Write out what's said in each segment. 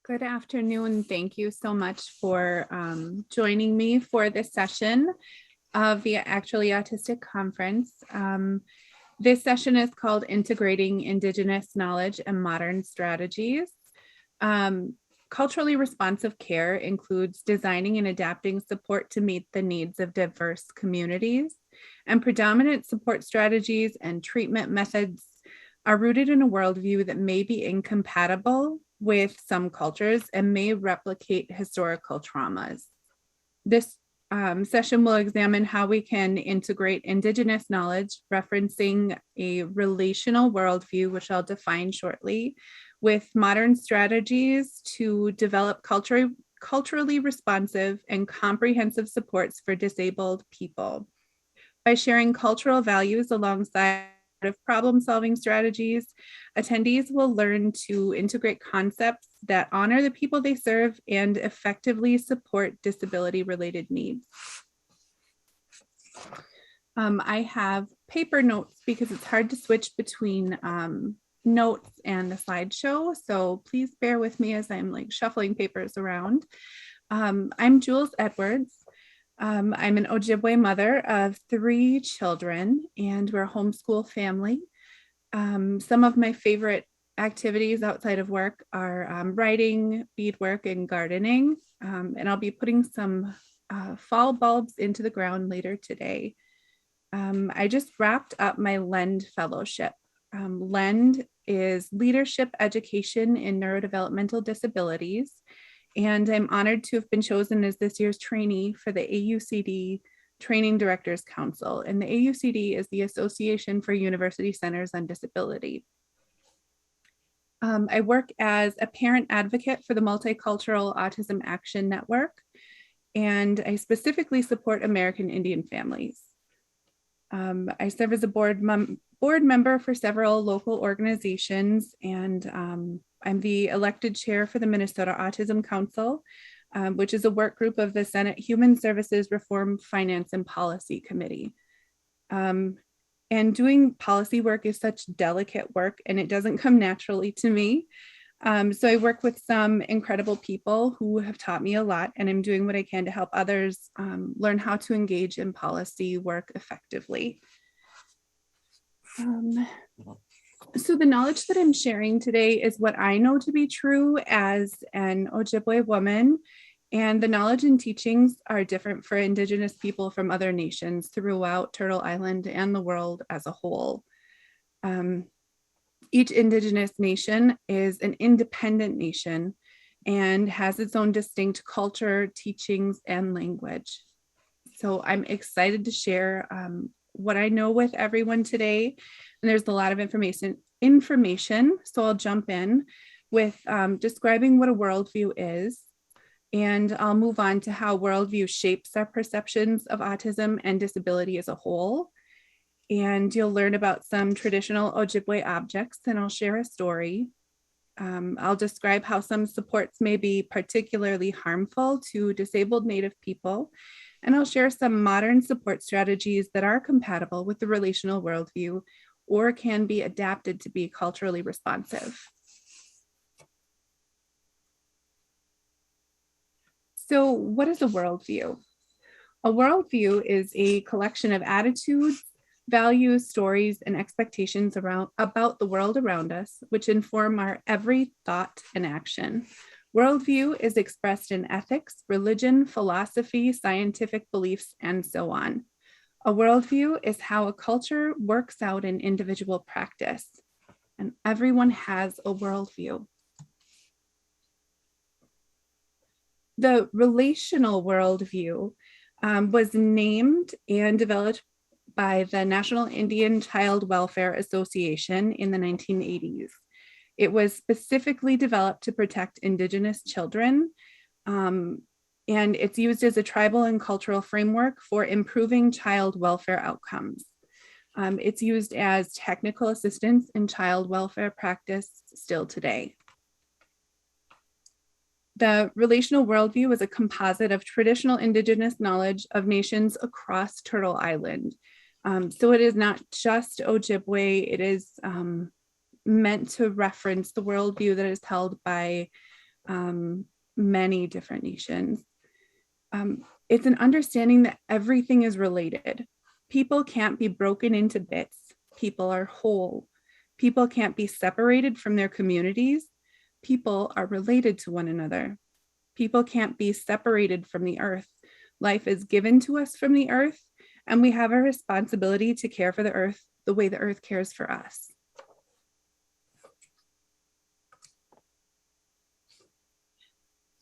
Good afternoon. Thank you so much for joining me for this session of the Actually Autistic Conference. This session is called Integrating Indigenous Knowledge and Modern Strategies. Culturally responsive care includes designing and adapting support to meet the needs of diverse communities, and predominant support strategies and treatment methods are rooted in a worldview that may be incompatible with some cultures and may replicate historical traumas. This session will examine how we can integrate Indigenous knowledge, referencing a relational worldview, which I'll define shortly, with modern strategies to develop culturally responsive and comprehensive supports for disabled people. By sharing cultural values alongside of problem-solving strategies, attendees will learn to integrate concepts that honor the people they serve and effectively support disability-related needs. I have paper notes because it's hard to switch between notes and the slideshow, so please bear with me as I'm like shuffling papers around. I'm Jules Edwards. I'm an Ojibwe mother of 3 children, and we're a homeschool family. Some of my favorite activities outside of work are writing, beadwork, and gardening. And I'll be putting some fall bulbs into the ground later today. I just wrapped up my LEND fellowship. LEND is Leadership Education in Neurodevelopmental Disabilities. And I'm honored to have been chosen as this year's trainee for the AUCD Training Directors Council. And the AUCD is the Association for University Centers on Disability. I work as a parent advocate for the Multicultural Autism Action Network, and I specifically support American Indian families. I serve as a board member for several local organizations, and I'm the elected chair for the Minnesota Autism Council, which is a work group of the Senate Human Services Reform, Finance, and Policy Committee. And doing policy work is such delicate work, and it doesn't come naturally to me. So I work with some incredible people who have taught me a lot, and I'm doing what I can to help others learn how to engage in policy work effectively. So the knowledge that I'm sharing today is what I know to be true as an Ojibwe woman, and the knowledge and teachings are different for Indigenous people from other nations throughout Turtle Island and the world as a whole. Each Indigenous nation is an independent nation and has its own distinct culture, teachings, and language. So I'm excited to share what I know with everyone today. And there's a lot of information. So I'll jump in with describing what a worldview is. And I'll move on to how worldview shapes our perceptions of autism and disability as a whole. And you'll learn about some traditional Ojibwe objects, and I'll share a story. I'll describe how some supports may be particularly harmful to disabled Native people. And I'll share some modern support strategies that are compatible with the relational worldview or can be adapted to be culturally responsive. So what is a worldview? A worldview is a collection of attitudes, values, stories, and expectations about the world around us, which inform our every thought and action. Worldview is expressed in ethics, religion, philosophy, scientific beliefs, and so on. A worldview is how a culture works out in individual practice, and everyone has a worldview. The relational worldview was named and developed by the National Indian Child Welfare Association in the 1980s. It was specifically developed to protect Indigenous children, and it's used as a tribal and cultural framework for improving child welfare outcomes. It's used as technical assistance in child welfare practice still today. The relational worldview is a composite of traditional Indigenous knowledge of nations across Turtle Island. So it is not just Ojibwe, it is meant to reference the worldview that is held by many different nations. It's an understanding that everything is related. People can't be broken into bits. People are whole. People can't be separated from their communities. People are related to one another. People can't be separated from the earth. Life is given to us from the earth, and we have a responsibility to care for the earth the way the earth cares for us.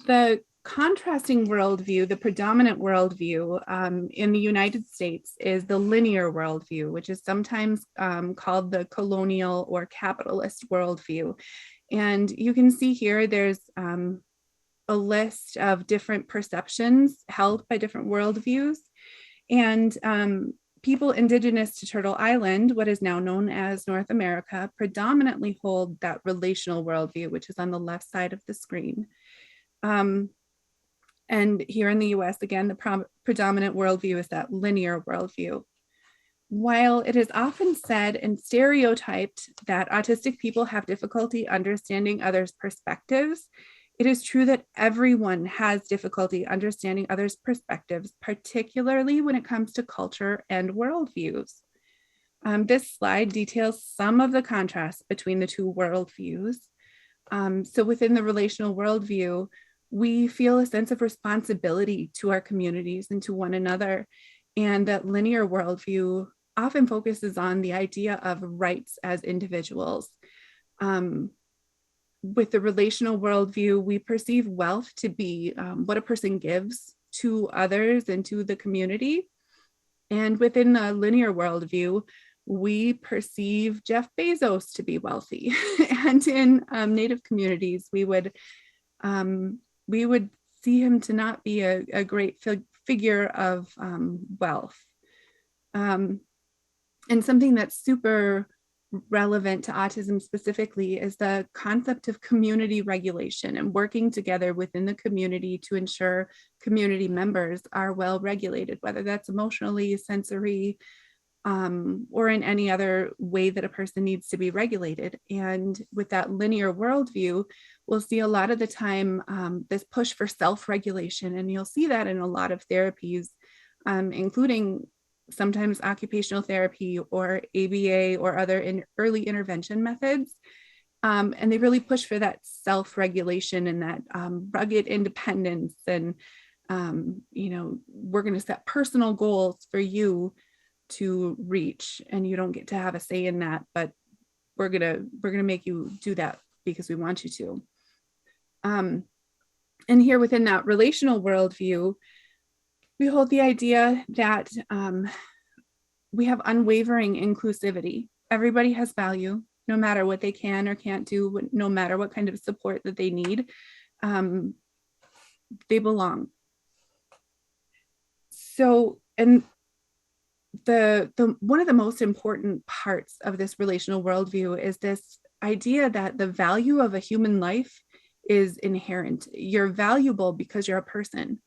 The contrasting worldview, the predominant worldview in the United States is the linear worldview, which is sometimes called the colonial or capitalist worldview. And you can see here there's a list of different perceptions held by different worldviews. And people indigenous to Turtle Island, what is now known as North America, predominantly hold that relational worldview, which is on the left side of the screen. And here in the US, again, the predominant worldview is that linear worldview. While it is often said and stereotyped that autistic people have difficulty understanding others' perspectives, it is true that everyone has difficulty understanding others' perspectives, particularly when it comes to culture and worldviews. This slide details some of the contrasts between the two worldviews. So within the relational worldview, we feel a sense of responsibility to our communities and to one another. And that linear worldview often focuses on the idea of rights as individuals. With the relational worldview, we perceive wealth to be what a person gives to others and to the community. And within the linear worldview, we perceive Jeff Bezos to be wealthy. And in Native communities, we would see him to not be a great figure of wealth. And something that's super relevant to autism specifically is the concept of community regulation and working together within the community to ensure community members are well regulated, whether that's emotionally, sensory, or in any other way that a person needs to be regulated. And with that linear worldview, we'll see a lot of the time this push for self-regulation. And you'll see that in a lot of therapies, including sometimes occupational therapy or ABA or other early intervention methods. And they really push for that self-regulation and that rugged independence. And, we're going to set personal goals for you to reach, and you don't get to have a say in that, but we're gonna make you do that because we want you to. And here within that relational worldview, we hold the idea that we have unwavering inclusivity. Everybody has value, no matter what they can or can't do, no matter what kind of support that they need, they belong. So, and the one of the most important parts of this relational worldview is this idea that the value of a human life is inherent. You're valuable because you're a person.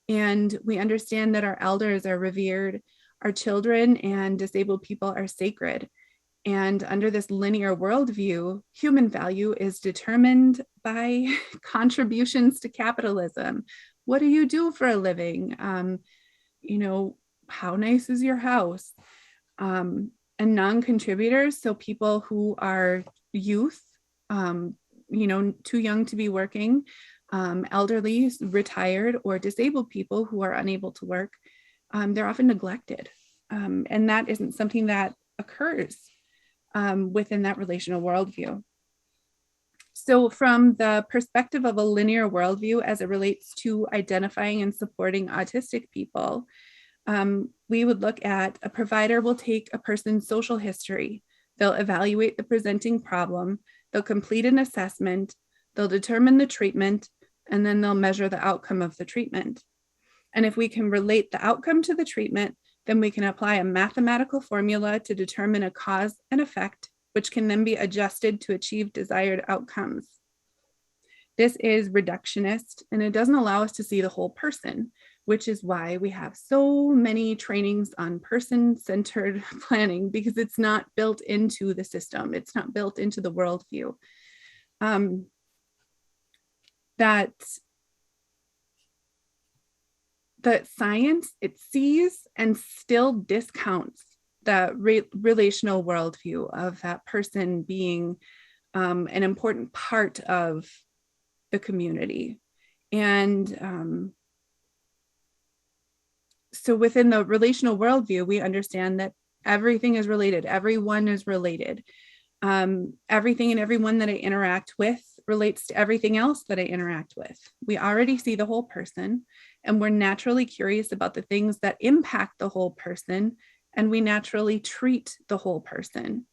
And we understand that our elders are revered, our children and disabled people are sacred. And under this linear worldview, human value is determined by contributions to capitalism. What do you do for a living? How nice is your house? And non-contributors, so people who are youth, too young to be working, elderly, retired, or disabled people who are unable to work, they're often neglected. And that isn't something that occurs within that relational worldview. So from the perspective of a linear worldview as it relates to identifying and supporting autistic people, we would look at a provider will take a person's social history, they'll evaluate the presenting problem, they'll complete an assessment, they'll determine the treatment, and then they'll measure the outcome of the treatment. And if we can relate the outcome to the treatment, then we can apply a mathematical formula to determine a cause and effect, which can then be adjusted to achieve desired outcomes. This is reductionist, and it doesn't allow us to see the whole person, which is why we have so many trainings on person-centered planning, because it's not built into the system. It's not built into the worldview. that science, it sees and still discounts the relational worldview of that person being an important part of the community. And so within the relational worldview, we understand that everything is related. Everyone is related. Everything and everyone that I interact with relates to everything else that I interact with. We already see the whole person, and we're naturally curious about the things that impact the whole person, and we naturally treat the whole person.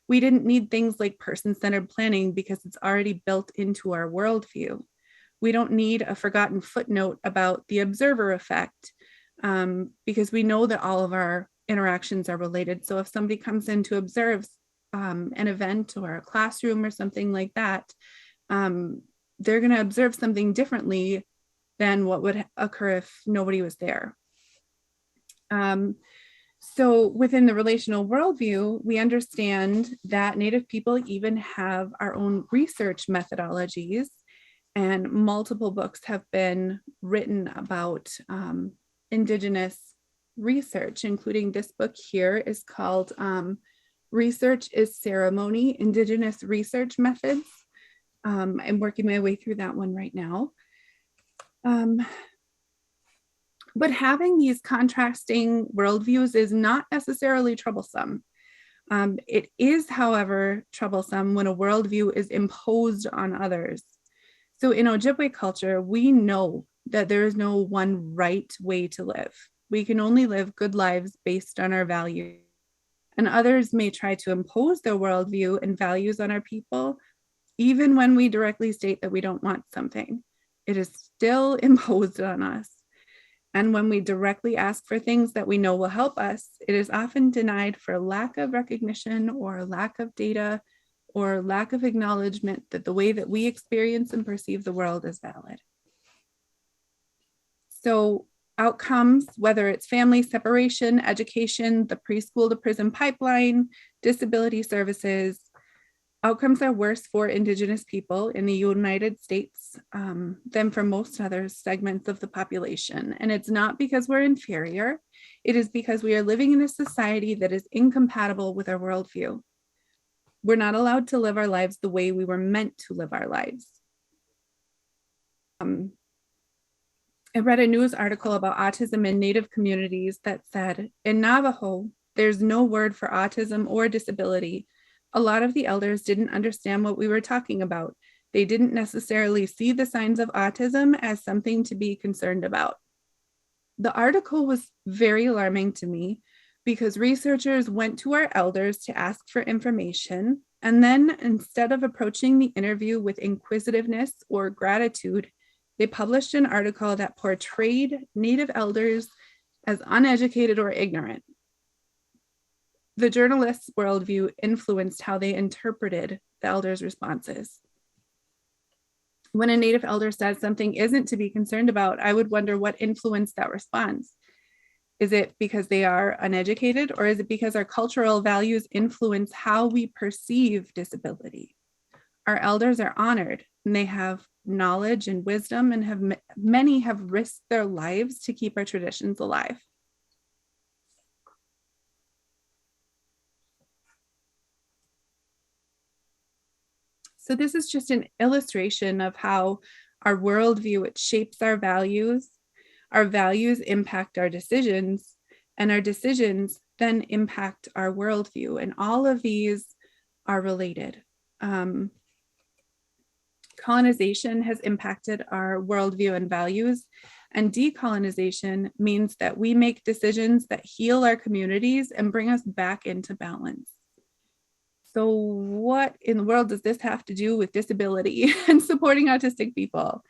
We didn't need things like person-centered planning because it's already built into our worldview. We don't need a forgotten footnote about the observer effect because we know that all of our interactions are related. So if somebody comes in to observe an event or a classroom or something like that, they're going to observe something differently than what would occur if nobody was there. So within the relational worldview, we understand that Native people even have our own research methodologies, and multiple books have been written about Indigenous research, including this book here is called Research is Ceremony, Indigenous Research Methods. I'm working my way through that one right now. But having these contrasting worldviews is not necessarily troublesome. It is, however, troublesome when a worldview is imposed on others. So in Ojibwe culture, we know that there is no one right way to live. We can only live good lives based on our values. And others may try to impose their worldview and values on our people, even when we directly state that we don't want something. It is still imposed on us. And when we directly ask for things that we know will help us, it is often denied for lack of recognition or lack of data or lack of acknowledgement that the way that we experience and perceive the world is valid. So outcomes, whether it's family separation, education, the preschool to prison pipeline, disability services, outcomes are worse for Indigenous people in the United States than for most other segments of the population. And it's not because we're inferior. It is because we are living in a society that is incompatible with our worldview. We're not allowed to live our lives the way we were meant to live our lives. I read a news article about autism in Native communities that said, in Navajo, there's no word for autism or disability. A lot of the elders didn't understand what we were talking about. They didn't necessarily see the signs of autism as something to be concerned about. The article was very alarming to me because researchers went to our elders to ask for information, and then instead of approaching the interview with inquisitiveness or gratitude, they published an article that portrayed Native elders as uneducated or ignorant. The journalist's worldview influenced how they interpreted the elders' responses. When a Native elder says something isn't to be concerned about, I would wonder what influenced that response. Is it because they are uneducated, or is it because our cultural values influence how we perceive disability? Our elders are honored, and they have knowledge and wisdom, and many have risked their lives to keep our traditions alive. So this is just an illustration of how our worldview, it shapes our values impact our decisions, and our decisions then impact our worldview. And all of these are related. Colonization has impacted our worldview and values, and decolonization means that we make decisions that heal our communities and bring us back into balance. So what in the world does this have to do with disability and supporting autistic people?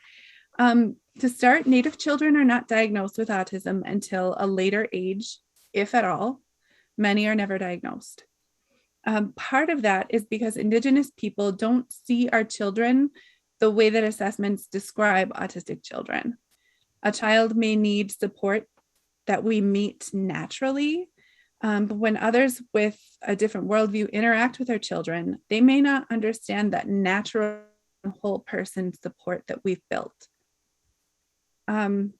To start, Native children are not diagnosed with autism until a later age, if at all. Many are never diagnosed. Part of that is because Indigenous people don't see our children the way that assessments describe autistic children. A child may need support that we meet naturally, but when others with a different worldview interact with our children, they may not understand that natural whole person support that we've built. When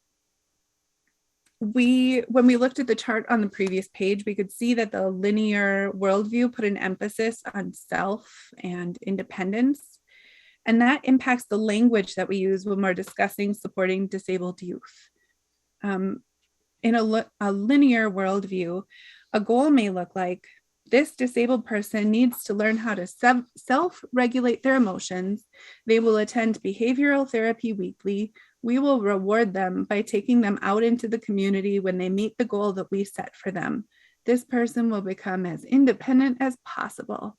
we looked at the chart on the previous page, we could see that the linear worldview put an emphasis on self and independence, and that impacts the language that we use when we're discussing supporting disabled youth. In a linear worldview, a goal may look like, this disabled person needs to learn how to self-regulate their emotions. They will attend behavioral therapy weekly. We will reward them by taking them out into the community when they meet the goal that we set for them. This person will become as independent as possible.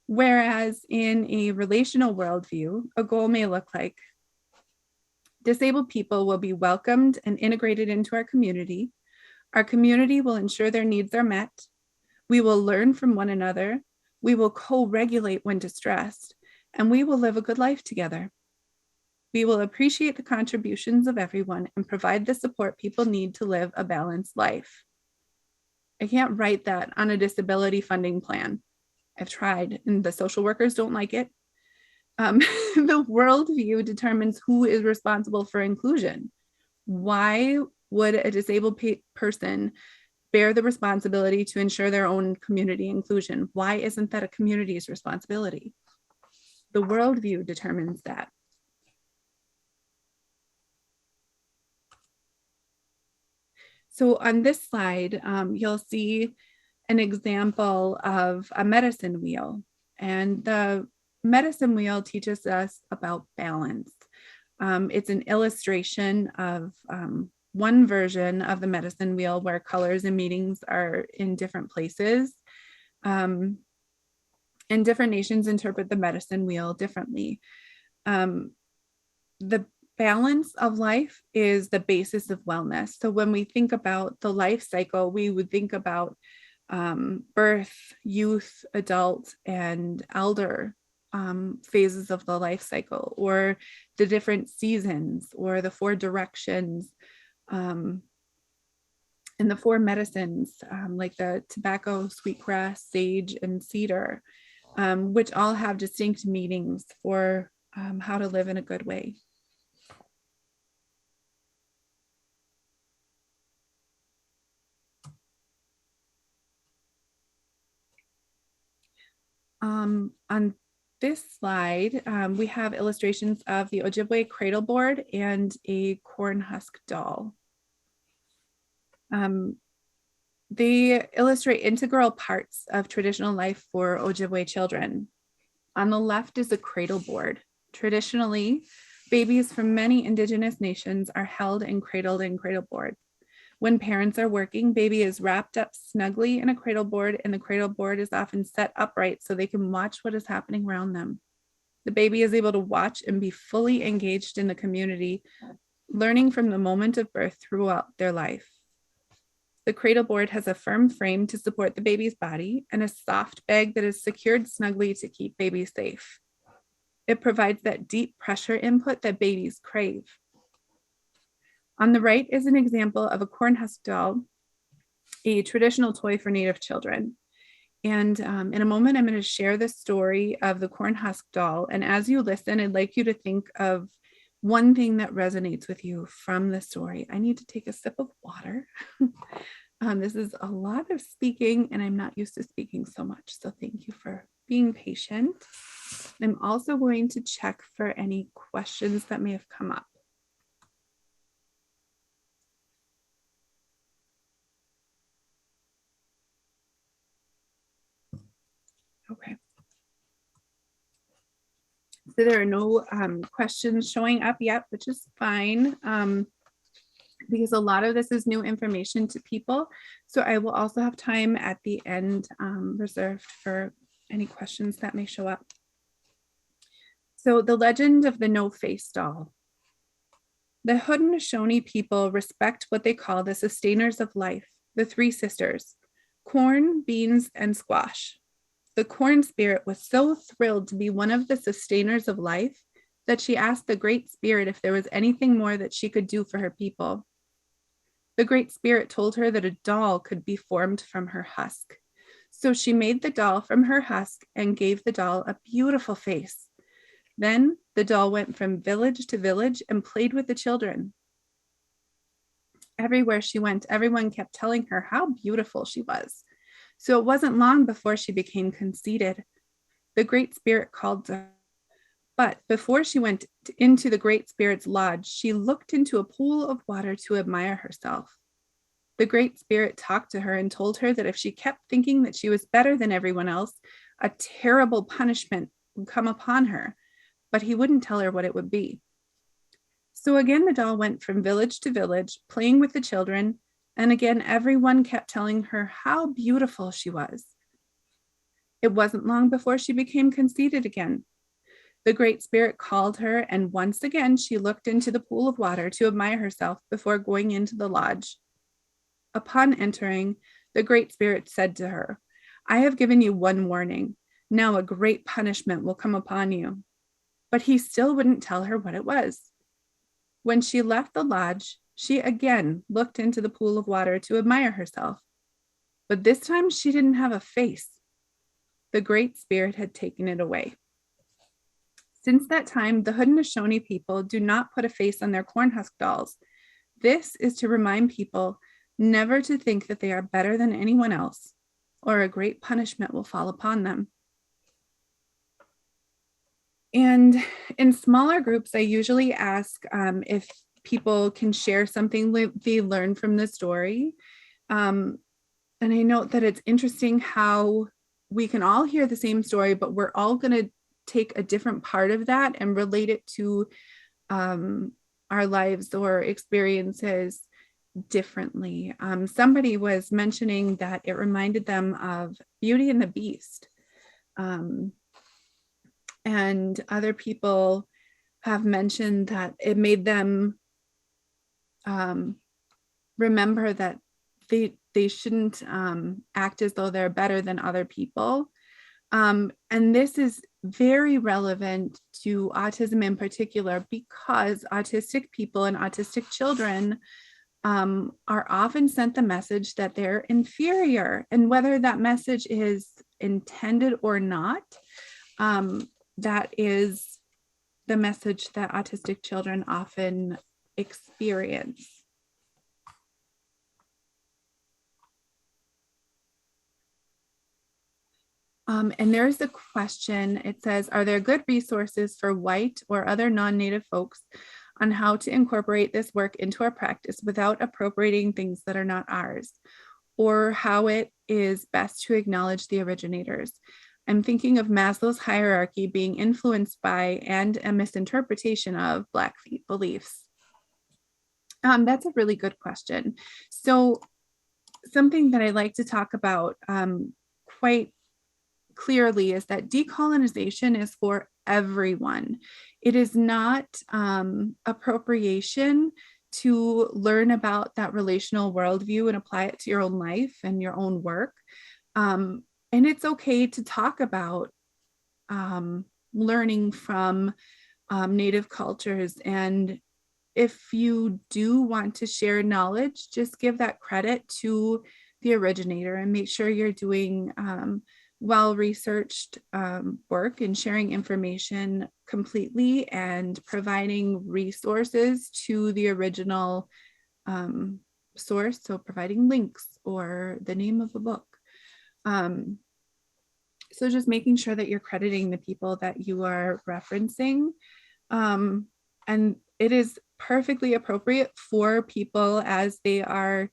Whereas in a relational worldview, a goal may look like, disabled people will be welcomed and integrated into our community. Our community will ensure their needs are met. We will learn from one another. We will co-regulate when distressed, and we will live a good life together. We will appreciate the contributions of everyone and provide the support people need to live a balanced life. I can't write that on a disability funding plan. I've tried, and the social workers don't like it. The worldview determines who is responsible for inclusion. Why would a disabled person bear the responsibility to ensure their own community inclusion? Why isn't that a community's responsibility? The worldview determines that. So on this slide, you'll see an example of a medicine wheel, and the medicine wheel teaches us about balance. It's an illustration of one version of the medicine wheel where colors and meanings are in different places. And different nations interpret the medicine wheel differently. The balance of life is the basis of wellness. So when we think about the life cycle, we would think about birth, youth, adult, and elder phases of the life cycle, or the different seasons, or the 4 directions, and the 4 medicines, like the tobacco, sweetgrass, sage, and cedar, which all have distinct meanings for how to live in a good way. On this slide, we have illustrations of the Ojibwe cradle board and a corn husk doll. They illustrate integral parts of traditional life for Ojibwe children. On the left is a cradle board. Traditionally, babies from many Indigenous nations are held and cradled in cradle boards. When parents are working, baby is wrapped up snugly in a cradle board, and the cradle board is often set upright so they can watch what is happening around them. The baby is able to watch and be fully engaged in the community, learning from the moment of birth throughout their life. The cradle board has a firm frame to support the baby's body and a soft bag that is secured snugly to keep baby safe. It provides that deep pressure input that babies crave. On the right is an example of a corn husk doll, a traditional toy for Native children. And in a moment, I'm going to share the story of the corn husk doll. And as you listen, I'd like you to think of one thing that resonates with you from the story. I need to take a sip of water. This is a lot of speaking, and I'm not used to speaking so much. So thank you for being patient. I'm also going to check for any questions that may have come up. Okay. So there are no questions showing up yet, which is fine, because a lot of this is new information to people. So I will also have time at the end reserved for any questions that may show up. So the legend of the no-face doll. The Haudenosaunee people respect what they call the sustainers of life, the 3 sisters, corn, beans, and squash. The corn spirit was so thrilled to be one of the sustainers of life that she asked the Great Spirit if there was anything more that she could do for her people. The Great Spirit told her that a doll could be formed from her husk. So she made the doll from her husk and gave the doll a beautiful face. Then the doll went from village to village and played with the children. Everywhere she went, everyone kept telling her how beautiful she was. So it wasn't long before she became conceited. The Great Spirit called to her. But before she went into the Great Spirit's lodge, she looked into a pool of water to admire herself. The Great Spirit talked to her and told her that if she kept thinking that she was better than everyone else, a terrible punishment would come upon her, but he wouldn't tell her what it would be. So again, the doll went from village to village, playing with the children, and again, everyone kept telling her how beautiful she was. It wasn't long before she became conceited again. The Great Spirit called her, and once again, she looked into the pool of water to admire herself before going into the lodge. Upon entering, the Great Spirit said to her, "I have given you one warning. Now a great punishment will come upon you." But he still wouldn't tell her what it was. When she left the lodge, she again looked into the pool of water to admire herself. But this time she didn't have a face. The Great Spirit had taken it away. Since that time, the Haudenosaunee people do not put a face on their corn husk dolls. This is to remind people never to think that they are better than anyone else, or a great punishment will fall upon them. And in smaller groups, I usually ask if people can share something they learned from the story. And I note that it's interesting how we can all hear the same story, but we're all going to take a different part of that and relate it to our lives or experiences differently. Somebody was mentioning that it reminded them of Beauty and the Beast. And other people have mentioned that it made them remember that they shouldn't act as though they're better than other people. And this is very relevant to autism in particular, because autistic people and autistic children are often sent the message that they're inferior. And whether that message is intended or not, that is the message that autistic children often experience. And there's a question. It says, are there good resources for white or other non-native folks on how to incorporate this work into our practice without appropriating things that are not ours, or how it is best to acknowledge the originators? I'm thinking of Maslow's hierarchy being influenced by and a misinterpretation of Black beliefs. That's a really good question. So something that I like to talk about quite clearly is that decolonization is for everyone. It is not appropriation to learn about that relational worldview and apply it to your own life and your own work. And it's okay to talk about learning from Native cultures. And if you do want to share knowledge, just give that credit to the originator and make sure you're doing well-researched work and sharing information completely and providing resources to the original source. So providing links or the name of a book. So just making sure that you're crediting the people that you are referencing. And it is perfectly appropriate for people as they are,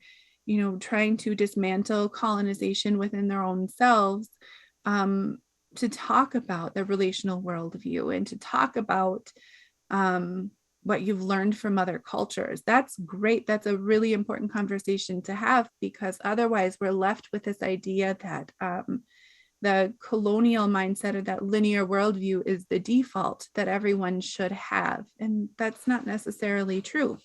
trying to dismantle colonization within their own selves, to talk about the relational worldview and to talk about what you've learned from other cultures. That's great. That's a really important conversation to have, because otherwise we're left with this idea that the colonial mindset or that linear worldview is the default that everyone should have. And that's not necessarily true.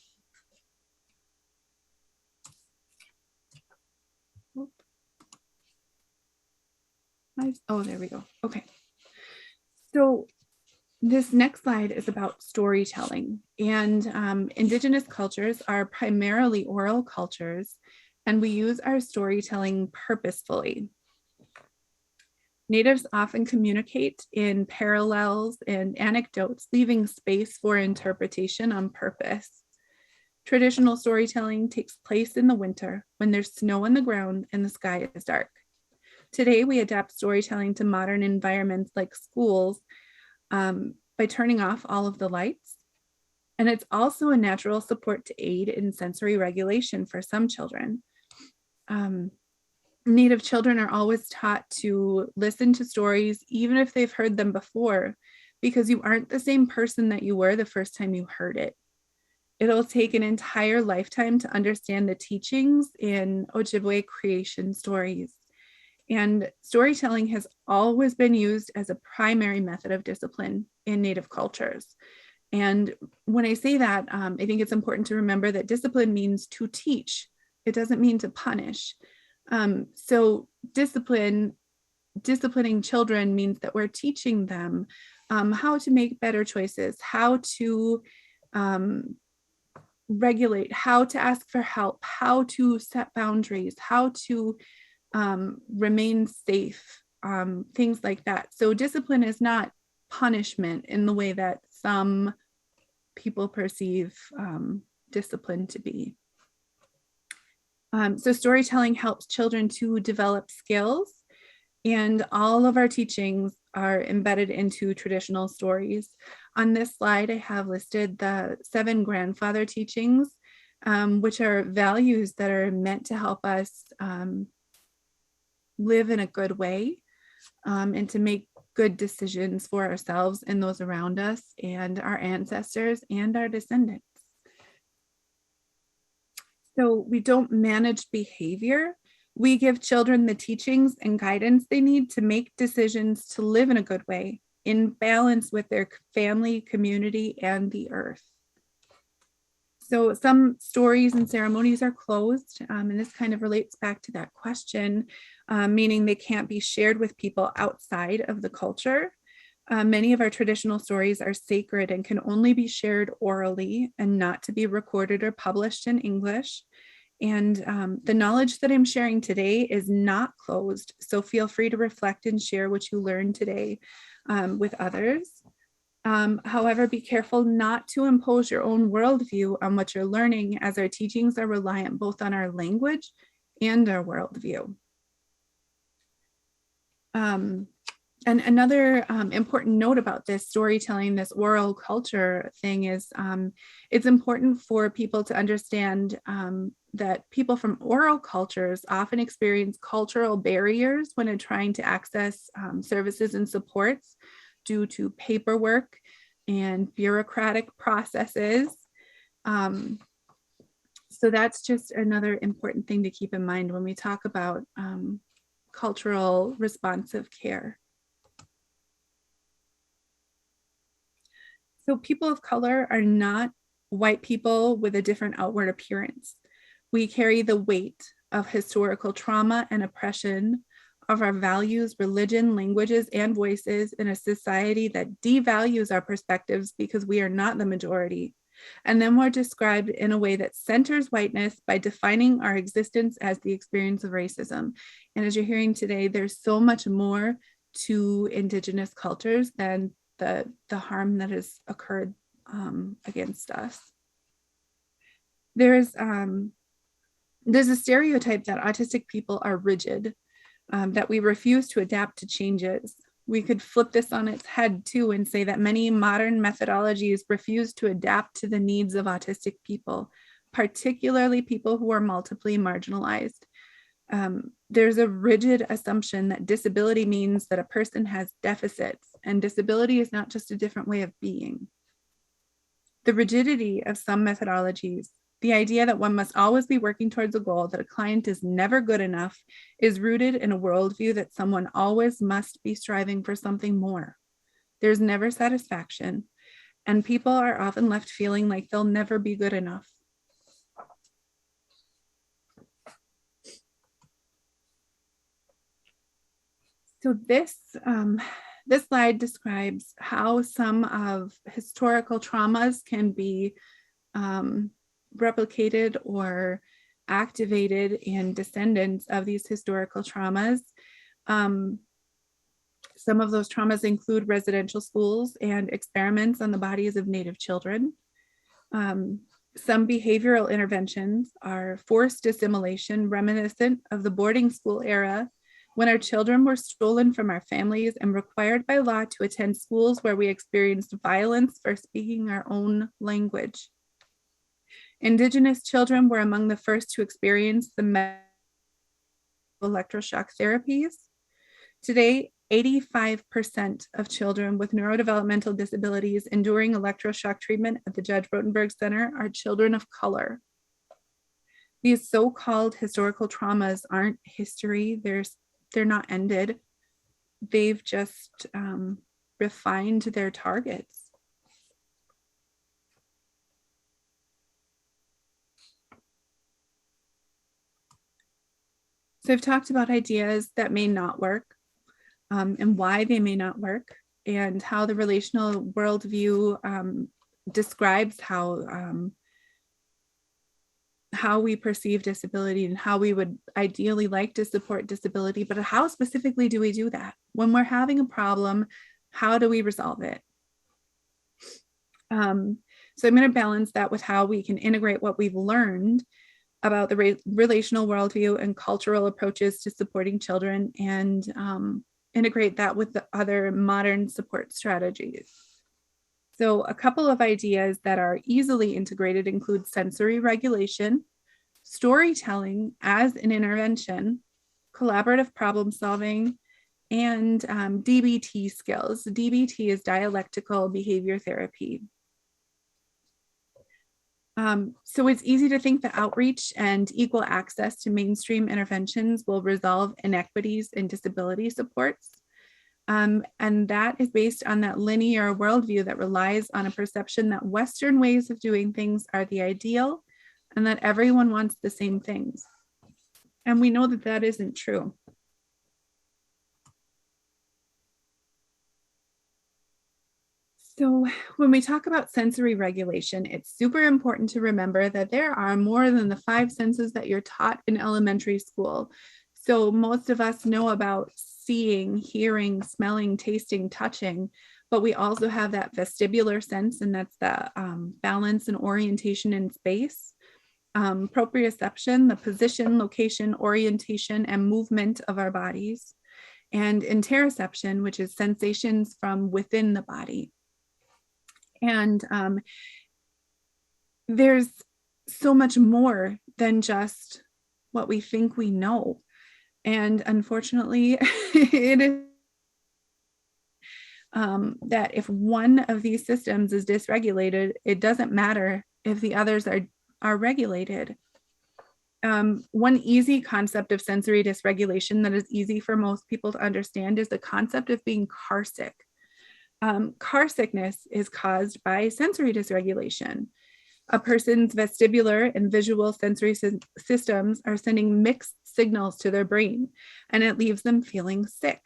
Oh, there we go. Okay. So this next slide is about storytelling, and Indigenous cultures are primarily oral cultures, and we use our storytelling purposefully. Natives often communicate in parallels and anecdotes, leaving space for interpretation on purpose. Traditional storytelling takes place in the winter when there's snow on the ground and the sky is dark. Today, we adapt storytelling to modern environments like schools by turning off all of the lights. And it's also a natural support to aid in sensory regulation for some children. Native children are always taught to listen to stories, even if they've heard them before, because you aren't the same person that you were the first time you heard it. It'll take an entire lifetime to understand the teachings in Ojibwe creation stories. And storytelling has always been used as a primary method of discipline in Native cultures. And when I say that, I think it's important to remember that discipline means to teach. It doesn't mean to punish. So disciplining children means that we're teaching them how to make better choices, how to regulate, how to ask for help, how to set boundaries, how to remain safe, things like that. So discipline is not punishment in the way that some people perceive discipline to be. So storytelling helps children to develop skills, and all of our teachings are embedded into traditional stories. On this slide, I have listed the 7 grandfather teachings, which are values that are meant to help us live in a good way and to make good decisions for ourselves and those around us and our ancestors and our descendants. So we don't manage behavior. We give children the teachings and guidance they need to make decisions to live in a good way, in balance with their family, community, and the earth. So some stories and ceremonies are closed, and this kind of relates back to that question, meaning they can't be shared with people outside of the culture. Many of our traditional stories are sacred and can only be shared orally and not to be recorded or published in English. And the knowledge that I'm sharing today is not closed, so feel free to reflect and share what you learned today with others. However, be careful not to impose your own worldview on what you're learning, as our teachings are reliant both on our language and our worldview. And another important note about this storytelling, this oral culture thing is it's important for people to understand that people from oral cultures often experience cultural barriers when they're trying to access services and supports due to paperwork and bureaucratic processes. So that's just another important thing to keep in mind when we talk about cultural responsive care. So people of color are not white people with a different outward appearance. We carry the weight of historical trauma and oppression, of our values, religion, languages, and voices in a society that devalues our perspectives because we are not the majority. And then we're described in a way that centers whiteness by defining our existence as the experience of racism. And as you're hearing today, there's so much more to Indigenous cultures than the harm that has occurred against us. There's a stereotype that autistic people are rigid, that we refuse to adapt to changes. We could flip this on its head too and say that many modern methodologies refuse to adapt to the needs of autistic people, particularly people who are multiply marginalized. There's a rigid assumption that disability means that a person has deficits, and disability is not just a different way of being. The rigidity of some methodologies, the idea that one must always be working towards a goal, that a client is never good enough, is rooted in a worldview that someone always must be striving for something more. There's never satisfaction, and people are often left feeling like they'll never be good enough. So this slide describes how some of historical traumas can be replicated or activated in descendants of these historical traumas. Some of those traumas include residential schools and experiments on the bodies of Native children. Some behavioral interventions are forced assimilation reminiscent of the boarding school era, when our children were stolen from our families and required by law to attend schools where we experienced violence for speaking our own language. Indigenous children were among the first to experience the electroshock therapies. Today, 85% of children with neurodevelopmental disabilities enduring electroshock treatment at the Judge Rotenberg Center are children of color. These so-called historical traumas aren't history. They're not ended. They've just refined their targets. So I've talked about ideas that may not work, and why they may not work, and how the relational worldview describes how we perceive disability and how we would ideally like to support disability, but how specifically do we do that? When we're having a problem, how do we resolve it? So I'm going to balance that with how we can integrate what we've learned about the relational worldview and cultural approaches to supporting children, and integrate that with the other modern support strategies. So a couple of ideas that are easily integrated include sensory regulation, storytelling as an intervention, collaborative problem solving, and DBT skills. DBT is dialectical behavior therapy. So it's easy to think that outreach and equal access to mainstream interventions will resolve inequities in disability supports. And that is based on that linear worldview that relies on a perception that Western ways of doing things are the ideal and that everyone wants the same things. And we know that that isn't true. So when we talk about sensory regulation, it's super important to remember that there are more than the 5 senses that you're taught in elementary school. So most of us know about seeing, hearing, smelling, tasting, touching, but we also have that vestibular sense, and that's the balance and orientation in space. Proprioception, the position, location, orientation, and movement of our bodies. And interoception, which is sensations from within the body. And there's so much more than just what we think we know. And unfortunately, it is that if one of these systems is dysregulated, it doesn't matter if the others are regulated. One easy concept of sensory dysregulation that is easy for most people to understand is the concept of being car sick. Car sickness is caused by sensory dysregulation. A person's vestibular and visual sensory systems are sending mixed signals to their brain, and it leaves them feeling sick.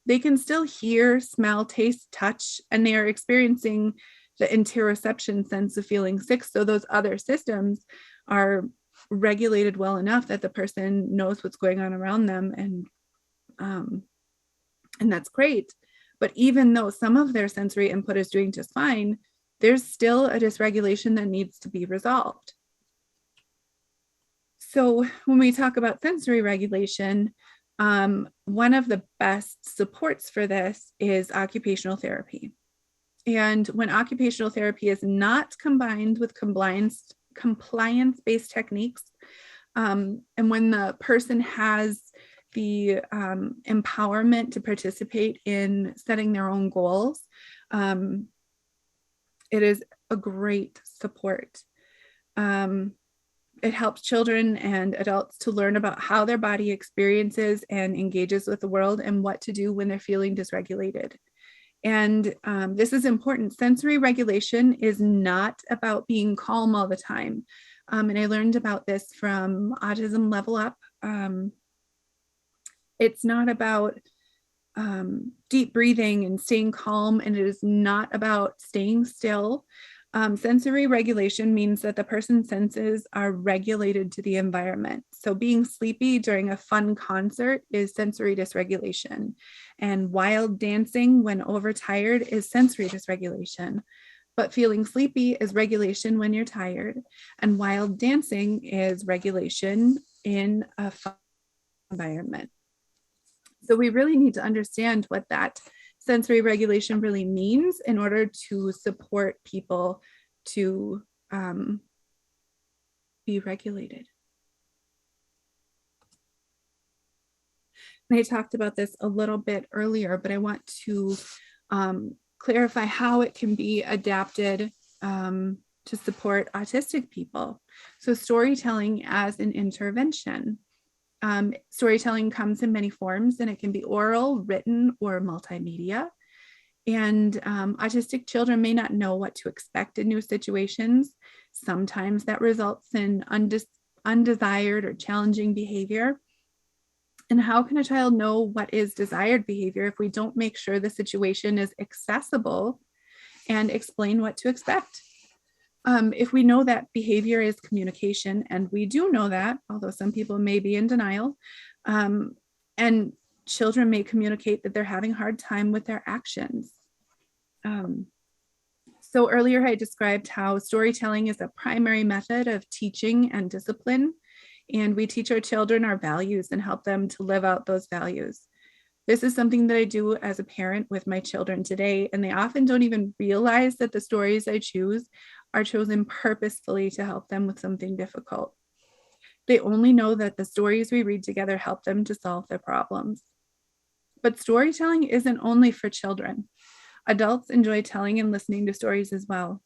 They can still hear, smell, taste, touch, and they are experiencing the interoception sense of feeling sick. So those other systems are regulated well enough that the person knows what's going on around them, and that's great. But even though some of their sensory input is doing just fine, there's still a dysregulation that needs to be resolved. So when we talk about sensory regulation, one of the best supports for this is occupational therapy. And when occupational therapy is not combined with compliance-based techniques, and when the person has the empowerment to participate in setting their own goals, it is a great support. It helps children and adults to learn about how their body experiences and engages with the world and what to do when they're feeling dysregulated. And this is important. Sensory regulation is not about being calm all the time. And I learned about this from Autism Level Up. It's not about deep breathing and staying calm, and it is not about staying still. Sensory regulation means that the person's senses are regulated to the environment. So being sleepy during a fun concert is sensory dysregulation, and wild dancing when overtired is sensory dysregulation. But feeling sleepy is regulation when you're tired, and wild dancing is regulation in a fun environment. So we really need to understand what that sensory regulation really means in order to support people to be regulated. And I talked about this a little bit earlier, but I want to clarify how it can be adapted to support autistic people. So storytelling as an intervention. Storytelling comes in many forms, and it can be oral, written, or multimedia. And autistic children may not know what to expect in new situations. Sometimes that results in undesired or challenging behavior. And how can a child know what is desired behavior if we don't make sure the situation is accessible and explain what to expect? If we know that behavior is communication, and we do know that, although some people may be in denial, and children may communicate that they're having a hard time with their actions. So earlier I described how storytelling is a primary method of teaching and discipline, and we teach our children our values and help them to live out those values. This is something that I do as a parent with my children today, and they often don't even realize that the stories I choose are chosen purposefully to help them with something difficult. They only know that the stories we read together help them to solve their problems. But storytelling isn't only for children. Adults enjoy telling and listening to stories as well.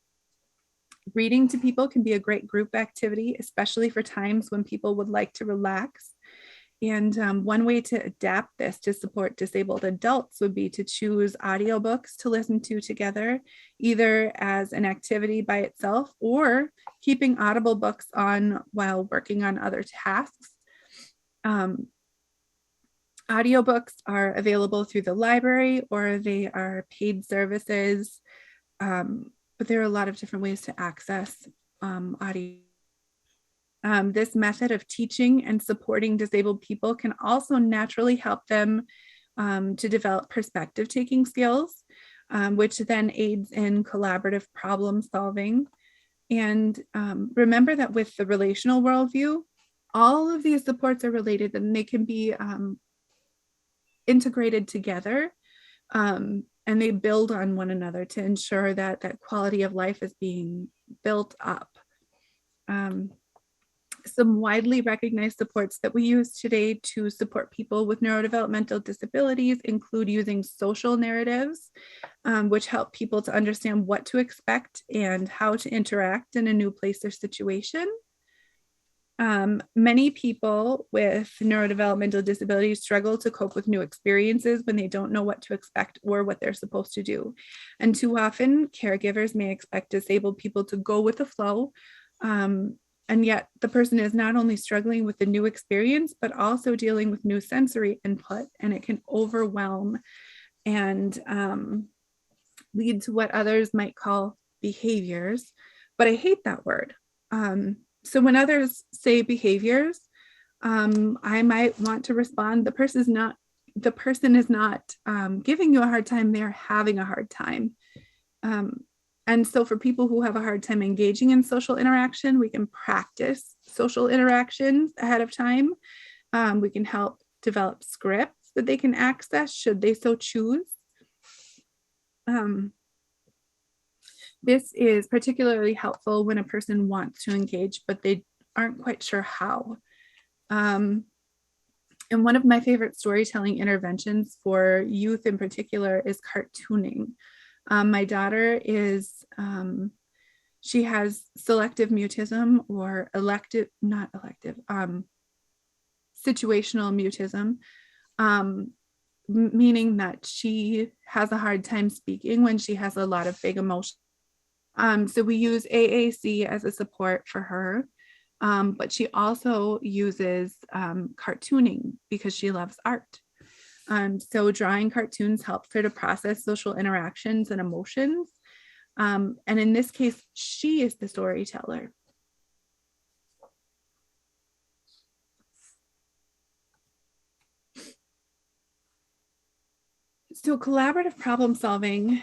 Reading to people can be a great group activity, especially for times when people would like to relax. And one way to adapt this to support disabled adults would be to choose audiobooks to listen to together, either as an activity by itself or keeping Audible books on while working on other tasks. Audiobooks are available through the library, or they are paid services, but there are a lot of different ways to access audio. This method of teaching and supporting disabled people can also naturally help them to develop perspective-taking skills, which then aids in collaborative problem solving. And remember that with the relational worldview, all of these supports are related, and they can be integrated together, and they build on one another to ensure that that quality of life is being built up. Some widely recognized supports that we use today to support people with neurodevelopmental disabilities include using social narratives, which help people to understand what to expect and how to interact in a new place or situation. Many people with neurodevelopmental disabilities struggle to cope with new experiences when they don't know what to expect or what they're supposed to do. And too often, caregivers may expect disabled people to go with the flow, and yet the person is not only struggling with the new experience, but also dealing with new sensory input, and it can overwhelm and lead to what others might call behaviors. But I hate that word. So when others say behaviors, I might want to respond, the person is not giving you a hard time, they're having a hard time. And so for people who have a hard time engaging in social interaction, we can practice social interactions ahead of time. We can help develop scripts that they can access should they so choose. This is particularly helpful when a person wants to engage, but they aren't quite sure how. And one of my favorite storytelling interventions for youth in particular is cartooning. My daughter is, she has selective mutism, or situational mutism, meaning that she has a hard time speaking when she has a lot of big emotions. So we use AAC as a support for her, but she also uses cartooning because she loves art. So drawing cartoons helps her to process social interactions and emotions. And in this case, she is the storyteller. So collaborative problem solving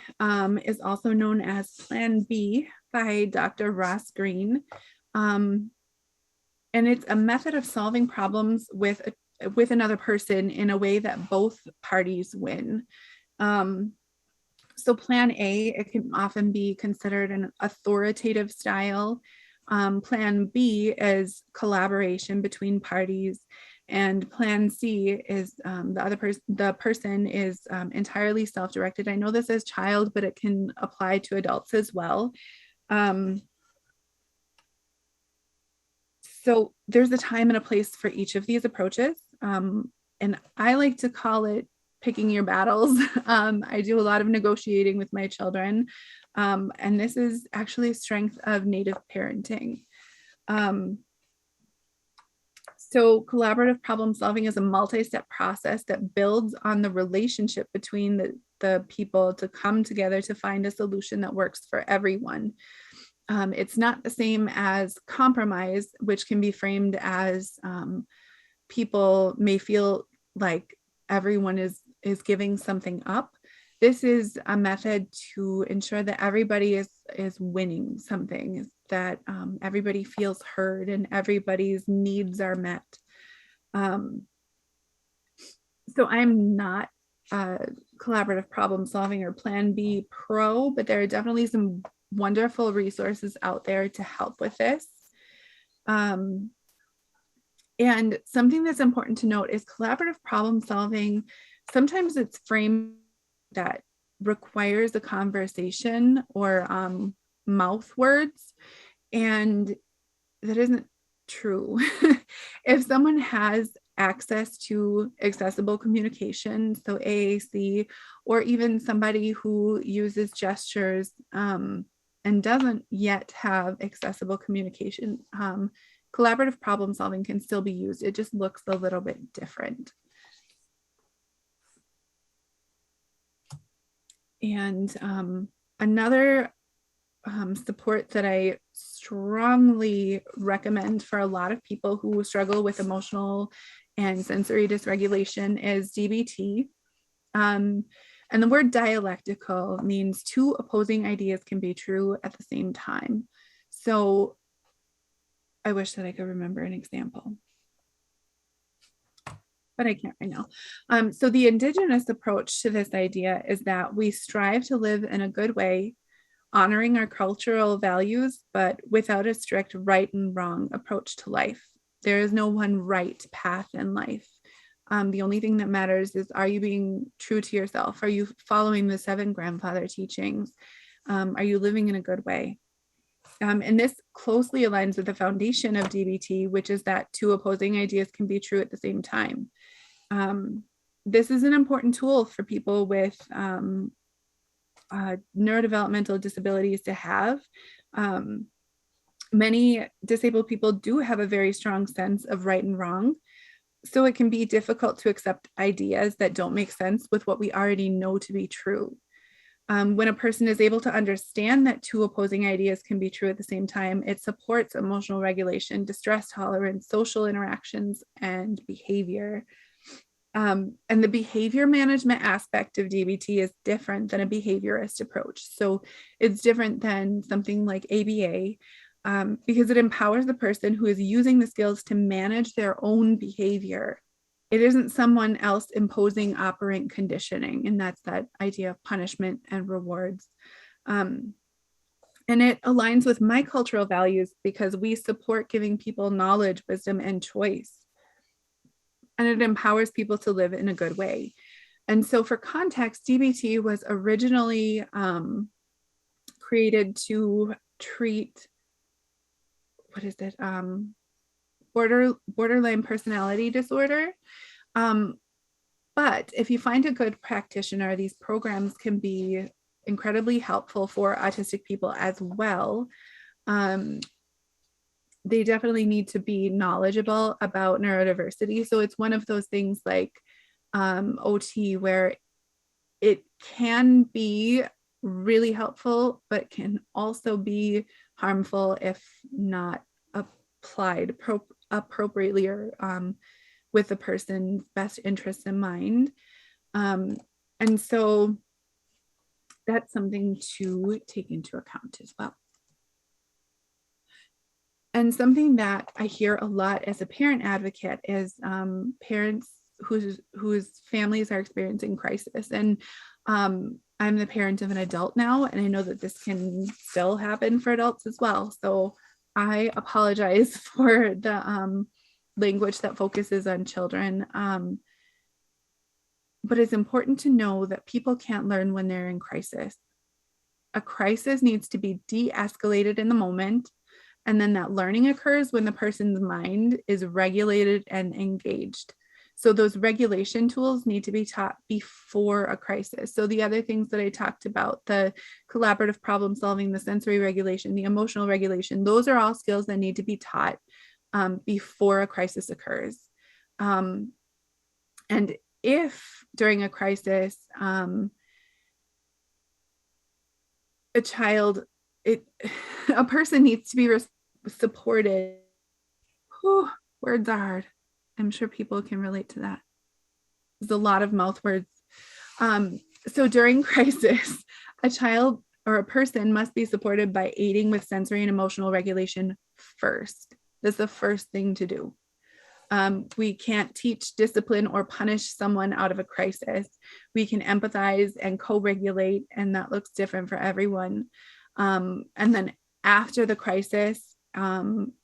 is also known as Plan B by Dr. Ross Green. And it's a method of solving problems with another person in a way that both parties win. So Plan A, it can often be considered an authoritative style. Plan B is collaboration between parties. And Plan C is the person is entirely self-directed. I know this says child, but it can apply to adults as well. So there's a time and a place for each of these approaches. And I like to call it picking your battles. I do a lot of negotiating with my children. And this is actually a strength of Native parenting. So collaborative problem solving is a multi-step process that builds on the relationship between the people to come together to find a solution that works for everyone. It's not the same as compromise, which can be framed as people may feel like everyone is giving something up. This is a method to ensure that everybody is winning something, that everybody feels heard and everybody's needs are met. So I'm not collaborative problem solving or Plan B pro, but there are definitely some wonderful resources out there to help with this. And something that's important to note is collaborative problem solving. Sometimes it's framed that requires a conversation or mouth words, and that isn't true. If someone has access to accessible communication, so AAC, or even somebody who uses gestures and doesn't yet have accessible communication, collaborative problem solving can still be used. It just looks a little bit different. And another support that I strongly recommend for a lot of people who struggle with emotional and sensory dysregulation is DBT. And the word dialectical means two opposing ideas can be true at the same time. So I wish that I could remember an example, but I can't right now. So the Indigenous approach to this idea is that we strive to live in a good way, honoring our cultural values, but without a strict right and wrong approach to life. There is no one right path in life. The only thing that matters is, are you being true to yourself? Are you following the 7 grandfather teachings? Are you living in a good way? And this closely aligns with the foundation of DBT, which is that two opposing ideas can be true at the same time. This is an important tool for people with neurodevelopmental disabilities to have. Many disabled people do have a very strong sense of right and wrong. So it can be difficult to accept ideas that don't make sense with what we already know to be true. When a person is able to understand that two opposing ideas can be true at the same time, it supports emotional regulation, distress tolerance, social interactions, and behavior. And the behavior management aspect of DBT is different than a behaviorist approach. So it's different than something like ABA, because it empowers the person who is using the skills to manage their own behavior. It isn't someone else imposing operant conditioning, and that's that idea of punishment and rewards. And it aligns with my cultural values because we support giving people knowledge, wisdom, and choice. And it empowers people to live in a good way. And so for context, DBT was originally created to treat, borderline personality disorder. But if you find a good practitioner, these programs can be incredibly helpful for autistic people as well. They definitely need to be knowledgeable about neurodiversity. So it's one of those things like OT where it can be really helpful, but can also be harmful if not applied appropriately or with the person's best interests in mind. And so that's something to take into account as well. And something that I hear a lot as a parent advocate is parents whose families are experiencing crisis. And I'm the parent of an adult now, and I know that this can still happen for adults as well. So I apologize for the language that focuses on children. But it's important to know that people can't learn when they're in crisis. A crisis needs to be de-escalated in the moment. And then that learning occurs when the person's mind is regulated and engaged. So those regulation tools need to be taught before a crisis. So the other things that I talked about, the collaborative problem solving, the sensory regulation, the emotional regulation, those are all skills that need to be taught before a crisis occurs. And if during a crisis, a person needs to be supported. Whew, words are hard. I'm sure people can relate to that. There's a lot of mouth words. So during crisis, a child or a person must be supported by aiding with sensory and emotional regulation first. That's the first thing to do. We can't teach discipline or punish someone out of a crisis. We can empathize and co-regulate, and that looks different for everyone. And then after the crisis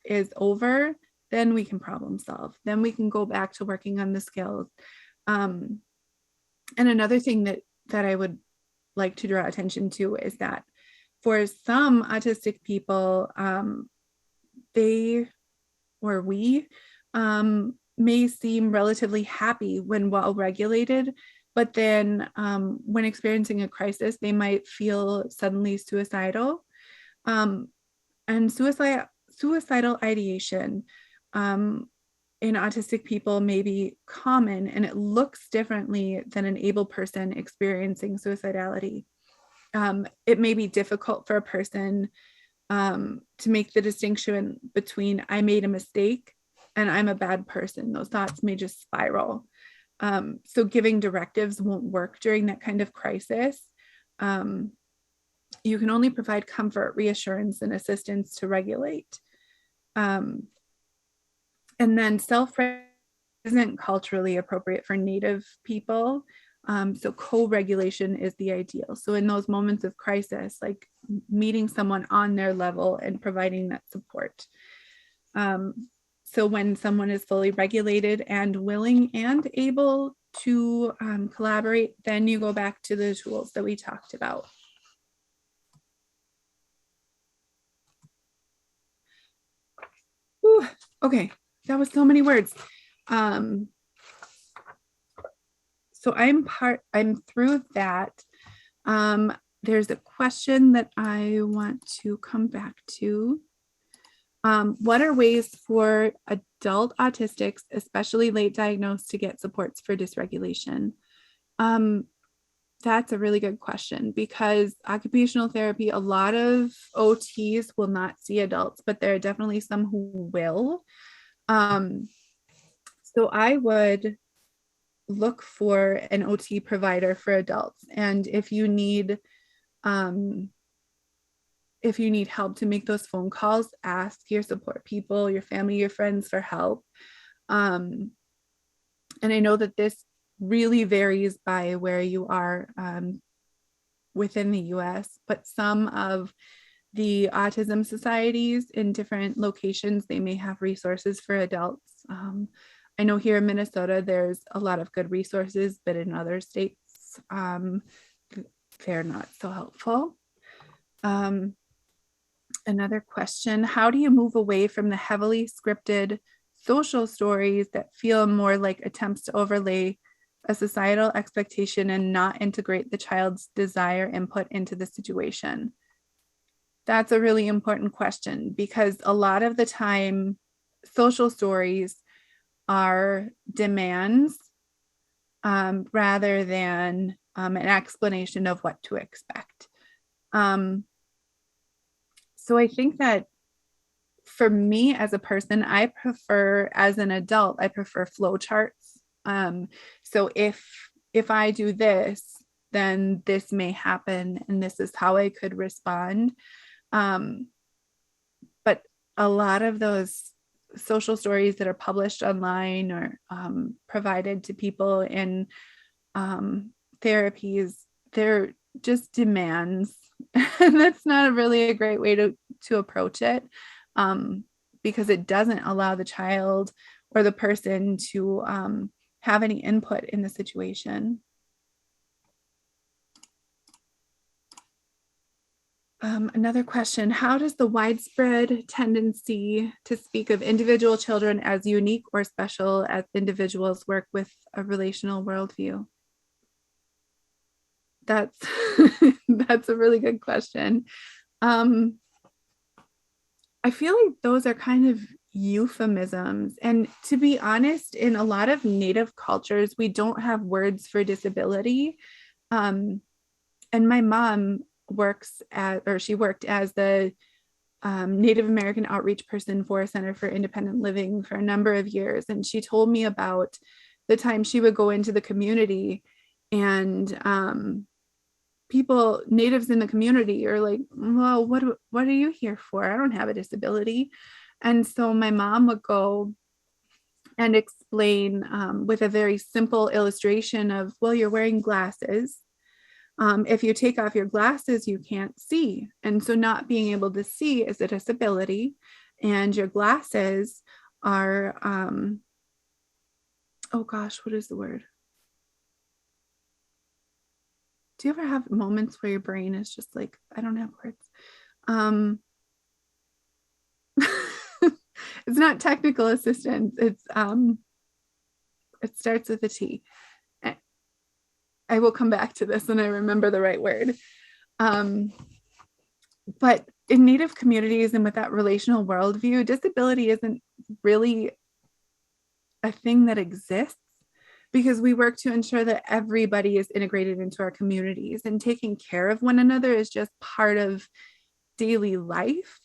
is over, then we can problem solve. Then we can go back to working on the skills. And another thing that I would like to draw attention to is that for some autistic people, we may seem relatively happy when well regulated, but then when experiencing a crisis, they might feel suddenly suicidal. And suicidal ideation in autistic people may be common, and it looks differently than an able person experiencing suicidality. It may be difficult for a person to make the distinction between I made a mistake and I'm a bad person. Those thoughts may just spiral. So giving directives won't work during that kind of crisis. You can only provide comfort, reassurance, and assistance to regulate. And then self-regulation isn't culturally appropriate for Native people. So co-regulation is the ideal. So in those moments of crisis, like meeting someone on their level and providing that support. So when someone is fully regulated and willing and able to collaborate, then you go back to the tools that we talked about. Whew, okay, that was so many words. So I'm through that. There's a question that I want to come back to. What are ways for adult autistics, especially late diagnosed, to get supports for dysregulation? That's a really good question, because occupational therapy, a lot of OTs will not see adults, but there are definitely some who will. So I would look for an OT provider for adults. And if you need help to make those phone calls, ask your support people, your family, your friends for help. And I know that this really varies by where you are within the US, but some of the autism societies in different locations, they may have resources for adults. I know here in Minnesota, there's a lot of good resources, but in other states, they're not so helpful. Another question, how do you move away from the heavily scripted social stories that feel more like attempts to overlay a societal expectation and not integrate the child's desire input into the situation? That's a really important question, because a lot of the time, social stories are demands rather than an explanation of what to expect. So I think that for me as a person, I prefer, as an adult, I prefer flow charts. So if I do this, then this may happen, and this is how I could respond. But a lot of those social stories that are published online or provided to people in therapies, they're just demands. And that's not really a great way to approach it, because it doesn't allow the child or the person to have any input in the situation. Another question: how does the widespread tendency to speak of individual children as unique or special as individuals work with a relational worldview? That's that's a really good question. I feel like those are kind of euphemisms. And to be honest, in a lot of Native cultures, we don't have words for disability. And my mom worked as the Native American outreach person for a Center for Independent Living for a number of years. And she told me about the time she would go into the community, and natives in the community are like, well, what are you here for? I don't have a disability. And so my mom would go and explain with a very simple illustration of, well, you're wearing glasses. If you take off your glasses, you can't see. And so not being able to see is a disability. And your glasses are, oh gosh, what is the word? Do you ever have moments where your brain is just like, I don't have words? It's not technical assistance. It's it starts with a T. I will come back to this when I remember the right word. But in Native communities and with that relational worldview, disability isn't really a thing that exists, because we work to ensure that everybody is integrated into our communities, and taking care of one another is just part of daily life.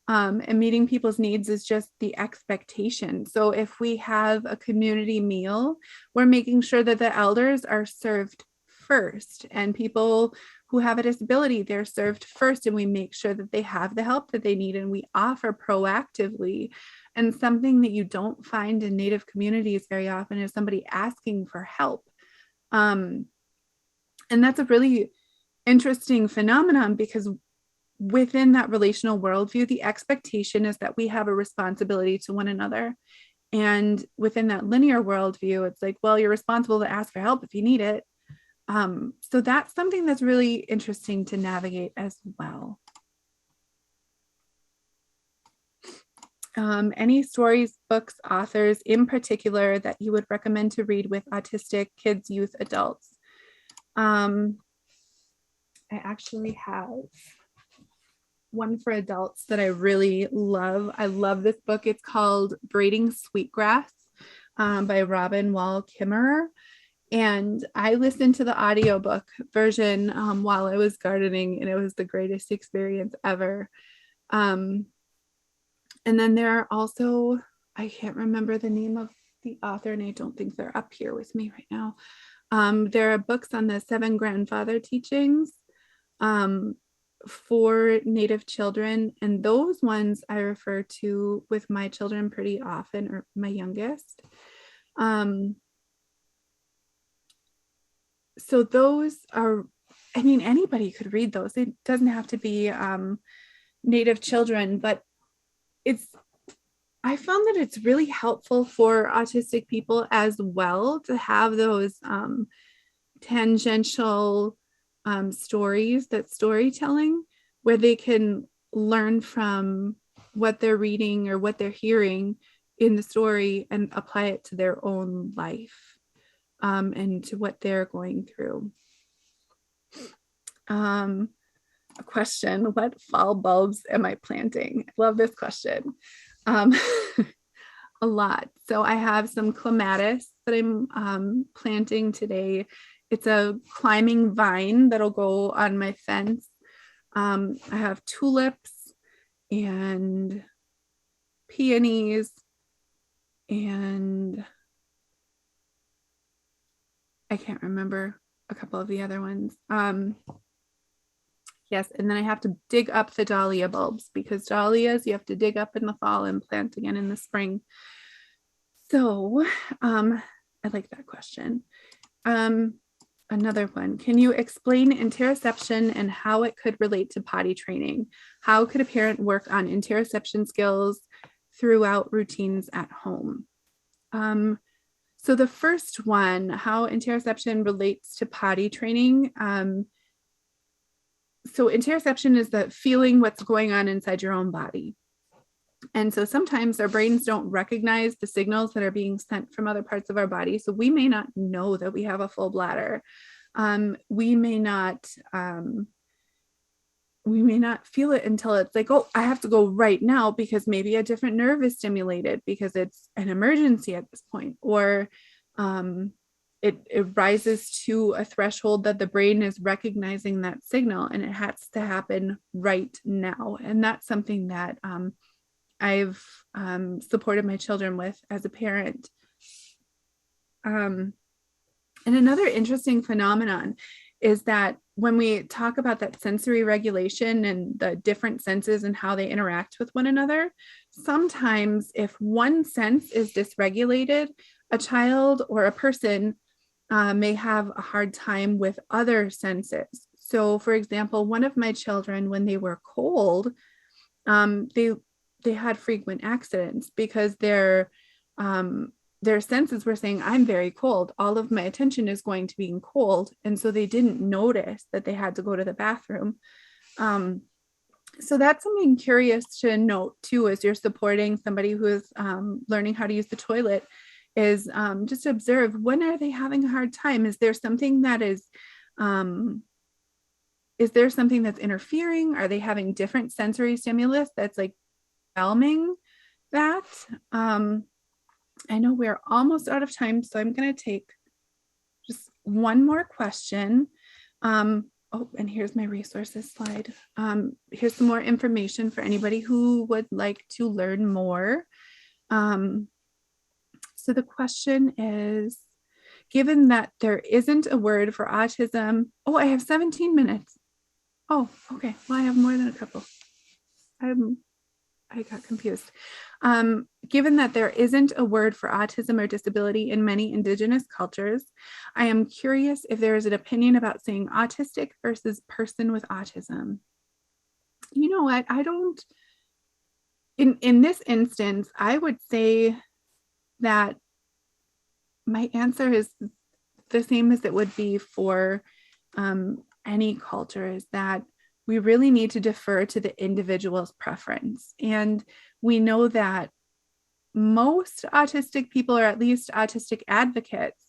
And meeting people's needs is just the expectation. So if we have a community meal, we're making sure that the elders are served first, and people who have a disability, they're served first, and we make sure that they have the help that they need, and we offer proactively. And something that you don't find in Native communities very often is somebody asking for help. And that's a really interesting phenomenon, because within that relational worldview, the expectation is that we have a responsibility to one another. And within that linear worldview, it's like, well, you're responsible to ask for help if you need it. So that's something that's really interesting to navigate as well. Any stories, books, authors in particular that you would recommend to read with autistic kids, youth, adults? I actually have one for adults that I really love. I love this book. It's called Braiding, Sweetgrass by Robin Wall Kimmerer. And I listened to the audiobook version while I was gardening, and it was the greatest experience ever. And then there are also, I can't remember the name of the author, and I don't think they're up here with me right now. There are books on the 7 grandfather teachings for Native children, and those ones I refer to with my children pretty often, or my youngest. So those are, I mean, anybody could read those. It doesn't have to be Native children, but I found that it's really helpful for autistic people as well to have those tangential stories, that storytelling, where they can learn from what they're reading or what they're hearing in the story and apply it to their own life and to what they're going through. A question: what fall bulbs am I planting? I love this question. A lot. So I have some clematis that I'm planting today. It's a climbing vine that'll go on my fence. I have tulips and peonies and I can't remember a couple of the other ones. Yes, and then I have to dig up the dahlia bulbs because dahlias you have to dig up in the fall and plant again in the spring. So I like that question. Another one, can you explain interoception and how it could relate to potty training? How could a parent work on interoception skills throughout routines at home? So the first one, how interoception relates to potty training. So interoception is the feeling what's going on inside your own body. And so sometimes our brains don't recognize the signals that are being sent from other parts of our body. So we may not know that we have a full bladder. We may not feel it until it's like, oh, I have to go right now because maybe a different nerve is stimulated because it's an emergency at this point, or it rises to a threshold that the brain is recognizing that signal and it has to happen right now. And that's something that I've supported my children with as a parent. And another interesting phenomenon is that when we talk about that sensory regulation and the different senses and how they interact with one another, sometimes if one sense is dysregulated, a child or a person may have a hard time with other senses. So for example, one of my children, when they were cold, they had frequent accidents because their senses were saying, I'm very cold. All of my attention is going to being cold. And so they didn't notice that they had to go to the bathroom. So that's something curious to note too, as you're supporting somebody who is learning how to use the toilet, is just observe, when are they having a hard time? Is there something that's interfering? Are they having different sensory stimulus that's like overwhelming that? I know we're almost out of time, so I'm going to take just one more question. Oh, and here's my resources slide. Here's some more information for anybody who would like to learn more. So the question is, given that there isn't a word for autism, oh, I have 17 minutes. Oh, okay. Well, I have more than a couple. I got confused. Given that there isn't a word for autism or disability in many Indigenous cultures, I am curious if there is an opinion about saying autistic versus person with autism. You know what? I don't, in this instance, I would say that my answer is the same as it would be for any culture, is that we really need to defer to the individual's preference. And we know that most autistic people, or at least autistic advocates,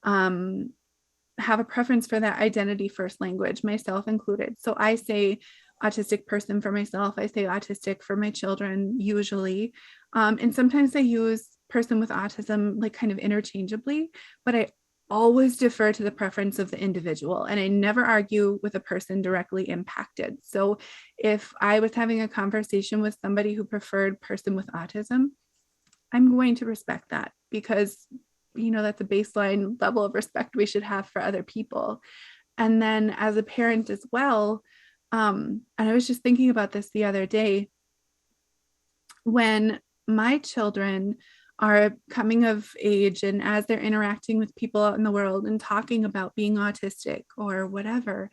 have a preference for that identity first language, myself included. So I say autistic person for myself. I say autistic for my children usually. And sometimes I use person with autism like kind of interchangeably, but I always defer to the preference of the individual, and I never argue with a person directly impacted. So if I was having a conversation with somebody who preferred person with autism, I'm going to respect that, because that's a baseline level of respect we should have for other people. And then as a parent as well, and I was just thinking about this the other day, when my children are coming of age and as they're interacting with people out in the world and talking about being autistic or whatever,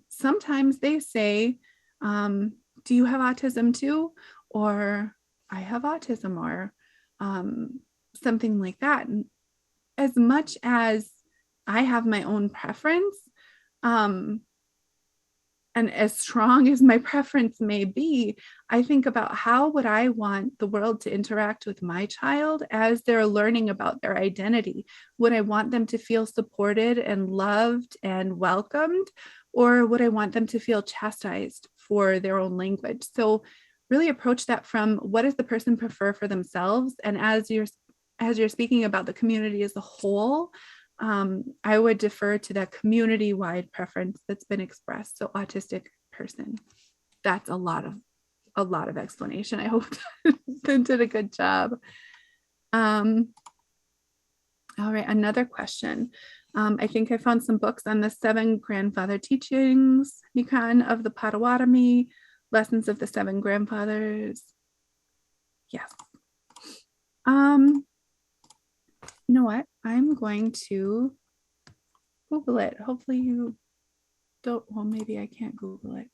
sometimes they say, do you have autism too? Or I have autism, or something like that. And as much as I have my own preference, and as strong as my preference may be, I think about how would I want the world to interact with my child as they're learning about their identity? Would I want them to feel supported and loved and welcomed? Or would I want them to feel chastised for their own language? So really approach that from, what does the person prefer for themselves? And as you're speaking about the community as a whole, I would defer to that community-wide preference that's been expressed. So autistic person. That's a lot of explanation. I hope that did a good job. All right, another question. I think I found some books on the 7 grandfather teachings, Nikan of the Potawatomi, lessons of the 7 grandfathers. Yes. You know what? I'm going to Google it. Hopefully you don't, well, maybe I can't Google it.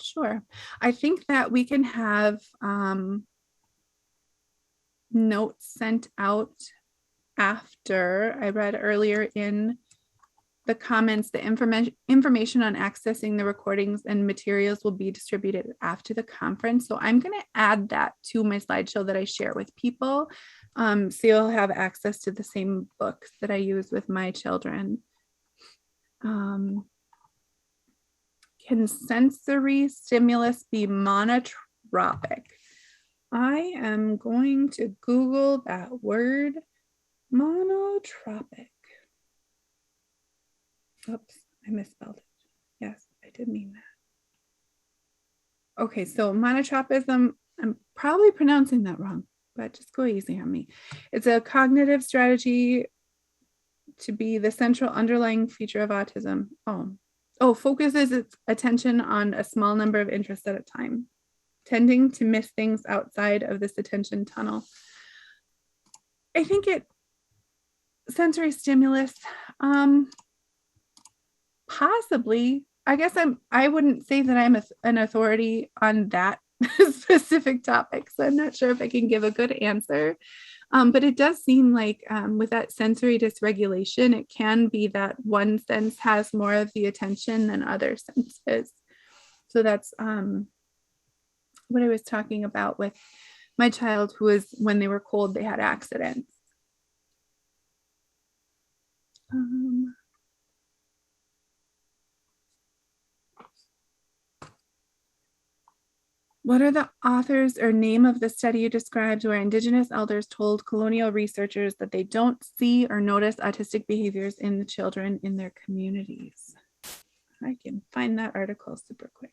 Sure. I think that we can have notes sent out after. I read earlier in the comments, the information on accessing the recordings and materials will be distributed after the conference. So I'm going to add that to my slideshow that I share with people. So you'll have access to the same books that I use with my children. Can sensory stimulus be monotropic? I am going to Google that word, monotropic. Oops, I misspelled it. Yes, I did mean that. Okay, so monotropism, I'm probably pronouncing that wrong, but just go easy on me. It's a cognitive strategy to be the central underlying feature of autism. Focuses its attention on a small number of interests at a time, tending to miss things outside of this attention tunnel. I think sensory stimulus, possibly. I guess I wouldn't say that I'm an authority on that specific topic, so I'm not sure if I can give a good answer. But it does seem like with that sensory dysregulation, it can be that one sense has more of the attention than other senses. So that's what I was talking about with my child, who was, when they were cold, they had accidents. What are the authors or name of the study you described where Indigenous elders told colonial researchers that they don't see or notice autistic behaviors in the children in their communities? I can find that article super quick.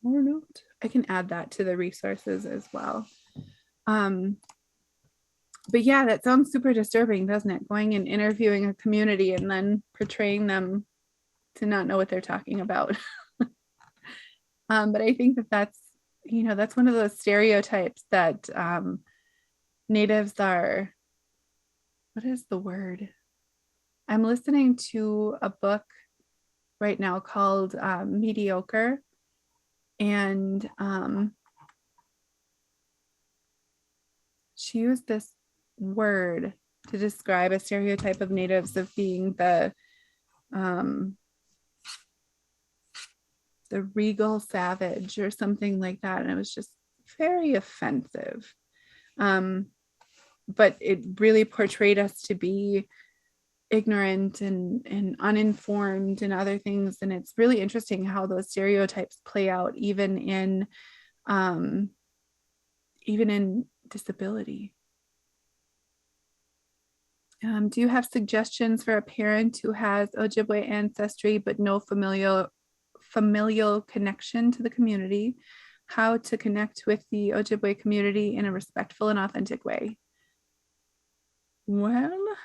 Or note. I can add that to the resources as well. But yeah, that sounds super disturbing, doesn't it? Going and interviewing a community and then portraying them to not know what they're talking about. But I think that's one of those stereotypes that natives are, what is the word? I'm listening to a book right now called Mediocre. And she used this word to describe a stereotype of natives of being the regal savage or something like that. And it was just very offensive. But it really portrayed us to be ignorant and uninformed and other things. And it's really interesting how those stereotypes play out even in disability. Do you have suggestions for a parent who has Ojibwe ancestry but no familial connection to the community? How to connect with the Ojibwe community in a respectful and authentic way? Well,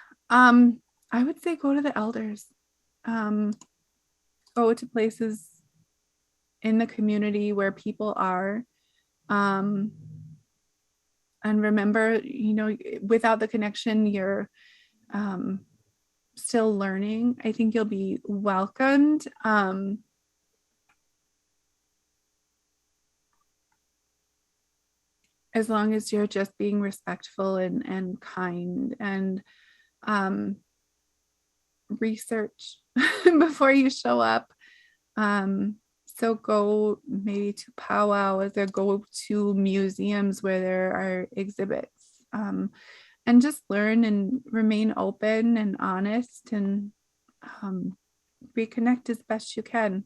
I would say go to the elders. Go to places in the community where people are. And remember, without the connection, you're still learning. I think you'll be welcomed. As long as you're just being respectful and kind and research before you show up. So go maybe to powwows or go to museums where there are exhibits, and just learn and remain open and honest and reconnect as best you can.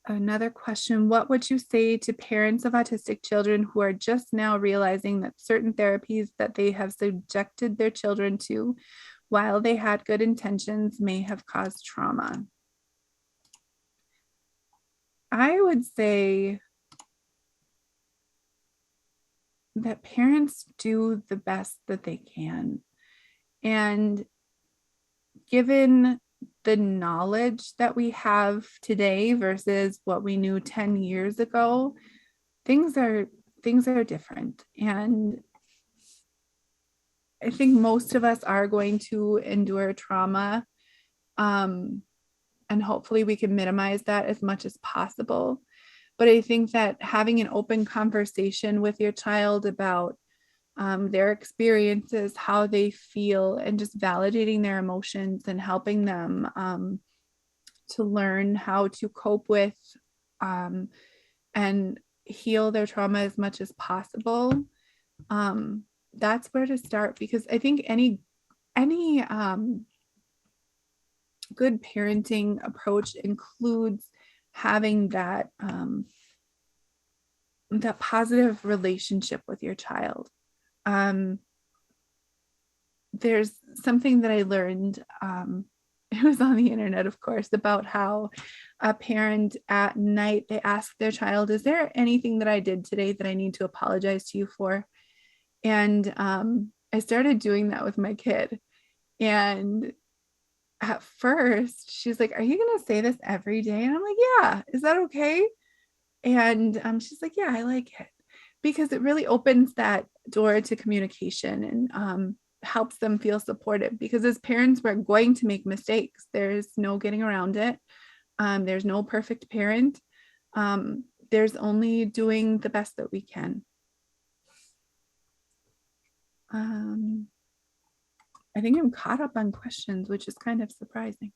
Another question, what would you say to parents of autistic children who are just now realizing that certain therapies that they have subjected their children to while they had good intentions may have caused trauma? I would say that parents do the best that they can. And given the knowledge that we have today versus what we knew 10 years ago, things are different. And I think most of us are going to endure trauma. And hopefully we can minimize that as much as possible. But I think that having an open conversation with your child about their experiences, how they feel, and just validating their emotions and helping them to learn how to cope with and heal their trauma as much as possible. That's where to start, because I think any good parenting approach includes having that that positive relationship with your child. There's something that I learned, it was on the internet, of course, about how a parent at night, they ask their child, is there anything that I did today that I need to apologize to you for? And I started doing that with my kid. And at first she's like, are you going to say this every day? And I'm like, yeah, is that okay? And she's like, yeah, I like it, because it really opens that door to communication and helps them feel supported, because as parents, we're going to make mistakes. There's no getting around it. There's no perfect parent. There's only doing the best that we can. I think I'm caught up on questions, which is kind of surprising.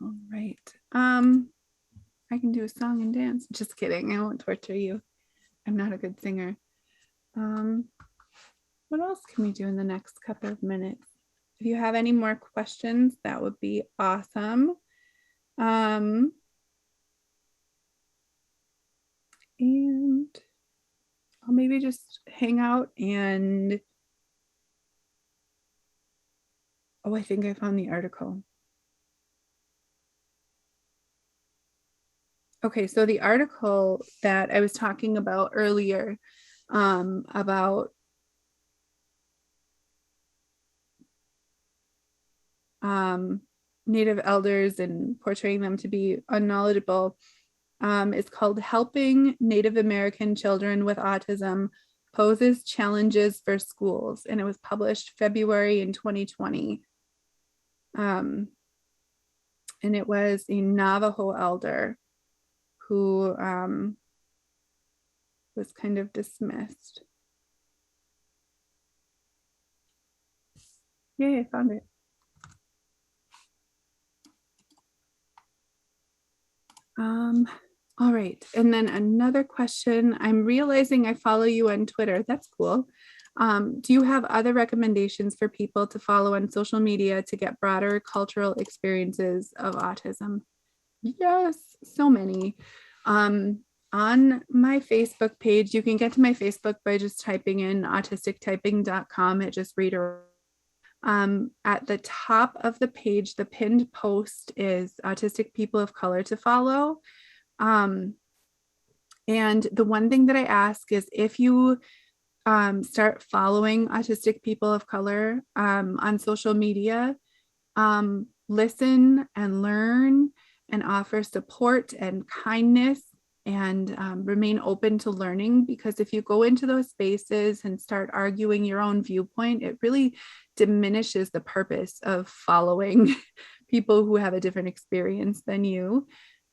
All right. I can do a song and dance. Just kidding. I won't torture you. I'm not a good singer. What else can we do in the next couple of minutes? If you have any more questions, that would be awesome. And I'll maybe just hang out and, oh, I think I found the article. Okay, so the article that I was talking about earlier, about Native elders and portraying them to be unknowledgeable, is called Helping Native American Children with Autism Poses Challenges for Schools, and it was published February in 2020. And it was a Navajo elder who was kind of dismissed. Yay, I found it. All right, and then another question. I'm realizing I follow you on Twitter. That's cool. Do you have other recommendations for people to follow on social media to get broader cultural experiences of autism? Yes, so many. On my Facebook page, you can get to my Facebook by just typing in autistictyping.com. It just redirects. At the top of the page, the pinned post is autistic people of color to follow. And the one thing that I ask is, if you start following autistic people of color on social media, listen and learn and offer support and kindness, and remain open to learning, because if you go into those spaces and start arguing your own viewpoint, it really diminishes the purpose of following people who have a different experience than you.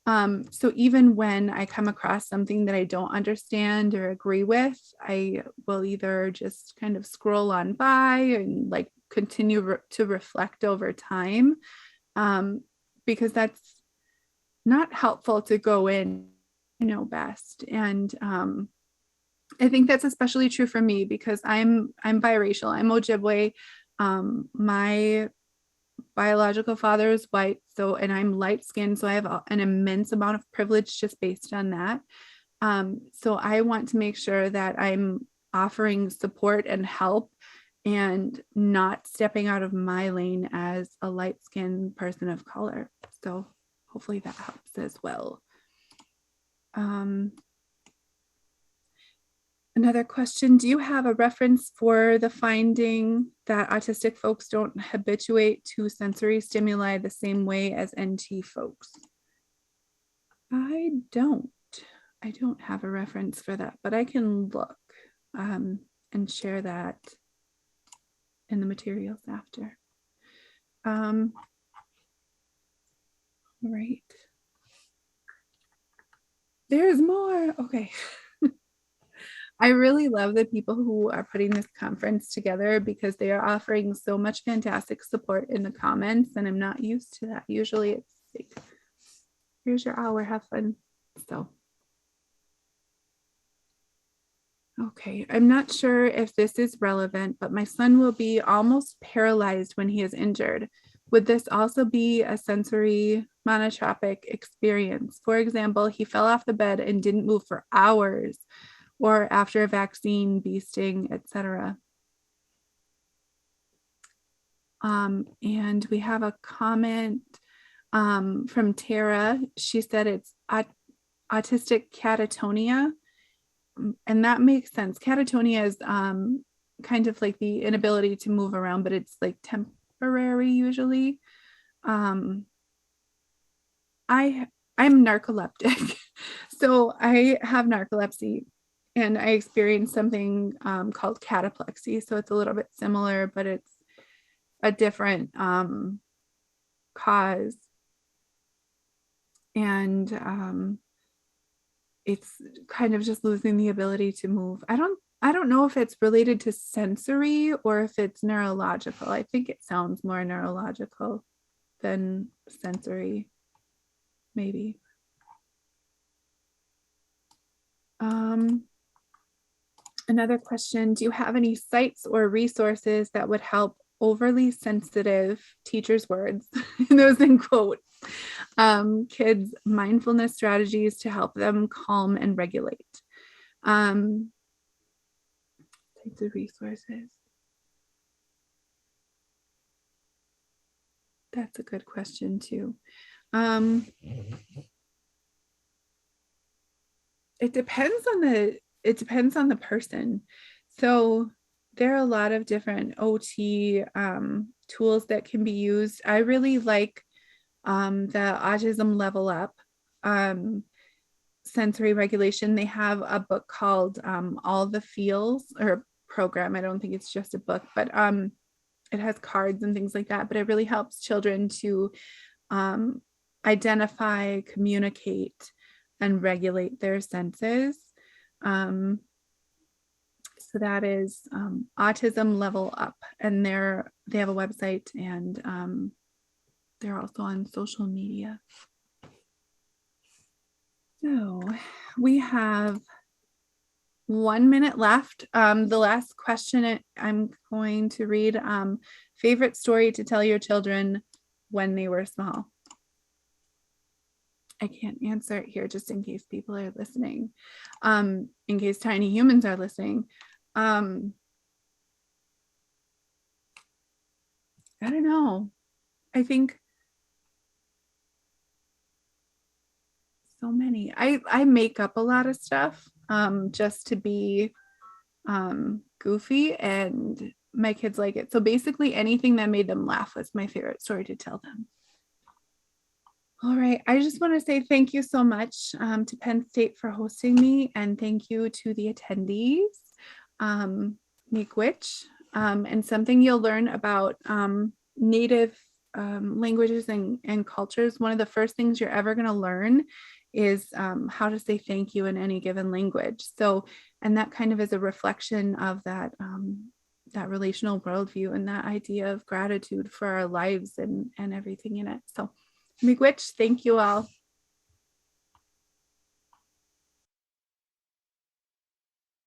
So even when I come across something that I don't understand or agree with, I will either just kind of scroll on by and like continue to reflect over time, because that's not helpful to go in, best. And I think that's especially true for me because I'm biracial. I'm Ojibwe. My biological father is white, and I'm light skinned, so I have an immense amount of privilege just based on that. So I want to make sure that I'm offering support and help and not stepping out of my lane as a light-skinned person of color. So hopefully that helps as well. Another question, do you have a reference for the finding that autistic folks don't habituate to sensory stimuli the same way as NT folks? I don't have a reference for that, but I can look and share that in the materials after. All right. There's more. Okay. I really love the people who are putting this conference together because they are offering so much fantastic support in the comments, and I'm not used to that. Usually it's like, here's your hour, have fun. So, okay, I'm not sure if this is relevant, but my son will be almost paralyzed when he is injured. Would this also be a sensory monotropic experience? For example, he fell off the bed and didn't move for hours, or after a vaccine, bee sting, etc. And we have a comment from Tara. She said it's autistic catatonia, and that makes sense. Catatonia is kind of like the inability to move around, but it's like temporary usually. I'm narcoleptic, so I have narcolepsy. And I experienced something called cataplexy. So it's a little bit similar, but it's a different cause. And it's kind of just losing the ability to move. I don't know if it's related to sensory or if it's neurological. I think it sounds more neurological than sensory, maybe. Another question, do you have any sites or resources that would help overly sensitive, teachers' words, those in quotes, kids' mindfulness strategies to help them calm and regulate? Types of resources. That's a good question too. It depends on the person. So there are a lot of different OT tools that can be used. I really like the Autism Level Up sensory regulation. They have a book called All the Feels, or a program. I don't think it's just a book, but it has cards and things like that. But it really helps children to identify, communicate, and regulate their senses. So that is Autism Level Up, and they have a website, and they're also on social media. So we have 1 minute left. The last question I'm going to read, favorite story to tell your children when they were small. I can't answer it here just in case people are listening, in case tiny humans are listening. I don't know. I think so many. I make up a lot of stuff just to be goofy, and my kids like it. So basically anything that made them laugh was my favorite story to tell them. All right. I just want to say thank you so much to Penn State for hosting me, and thank you to the attendees. Miigwech, and something you'll learn about Native languages and cultures. One of the first things you're ever going to learn is how to say thank you in any given language. So, and that kind of is a reflection of that that relational worldview and that idea of gratitude for our lives and everything in it. So, Miigwech, thank you all.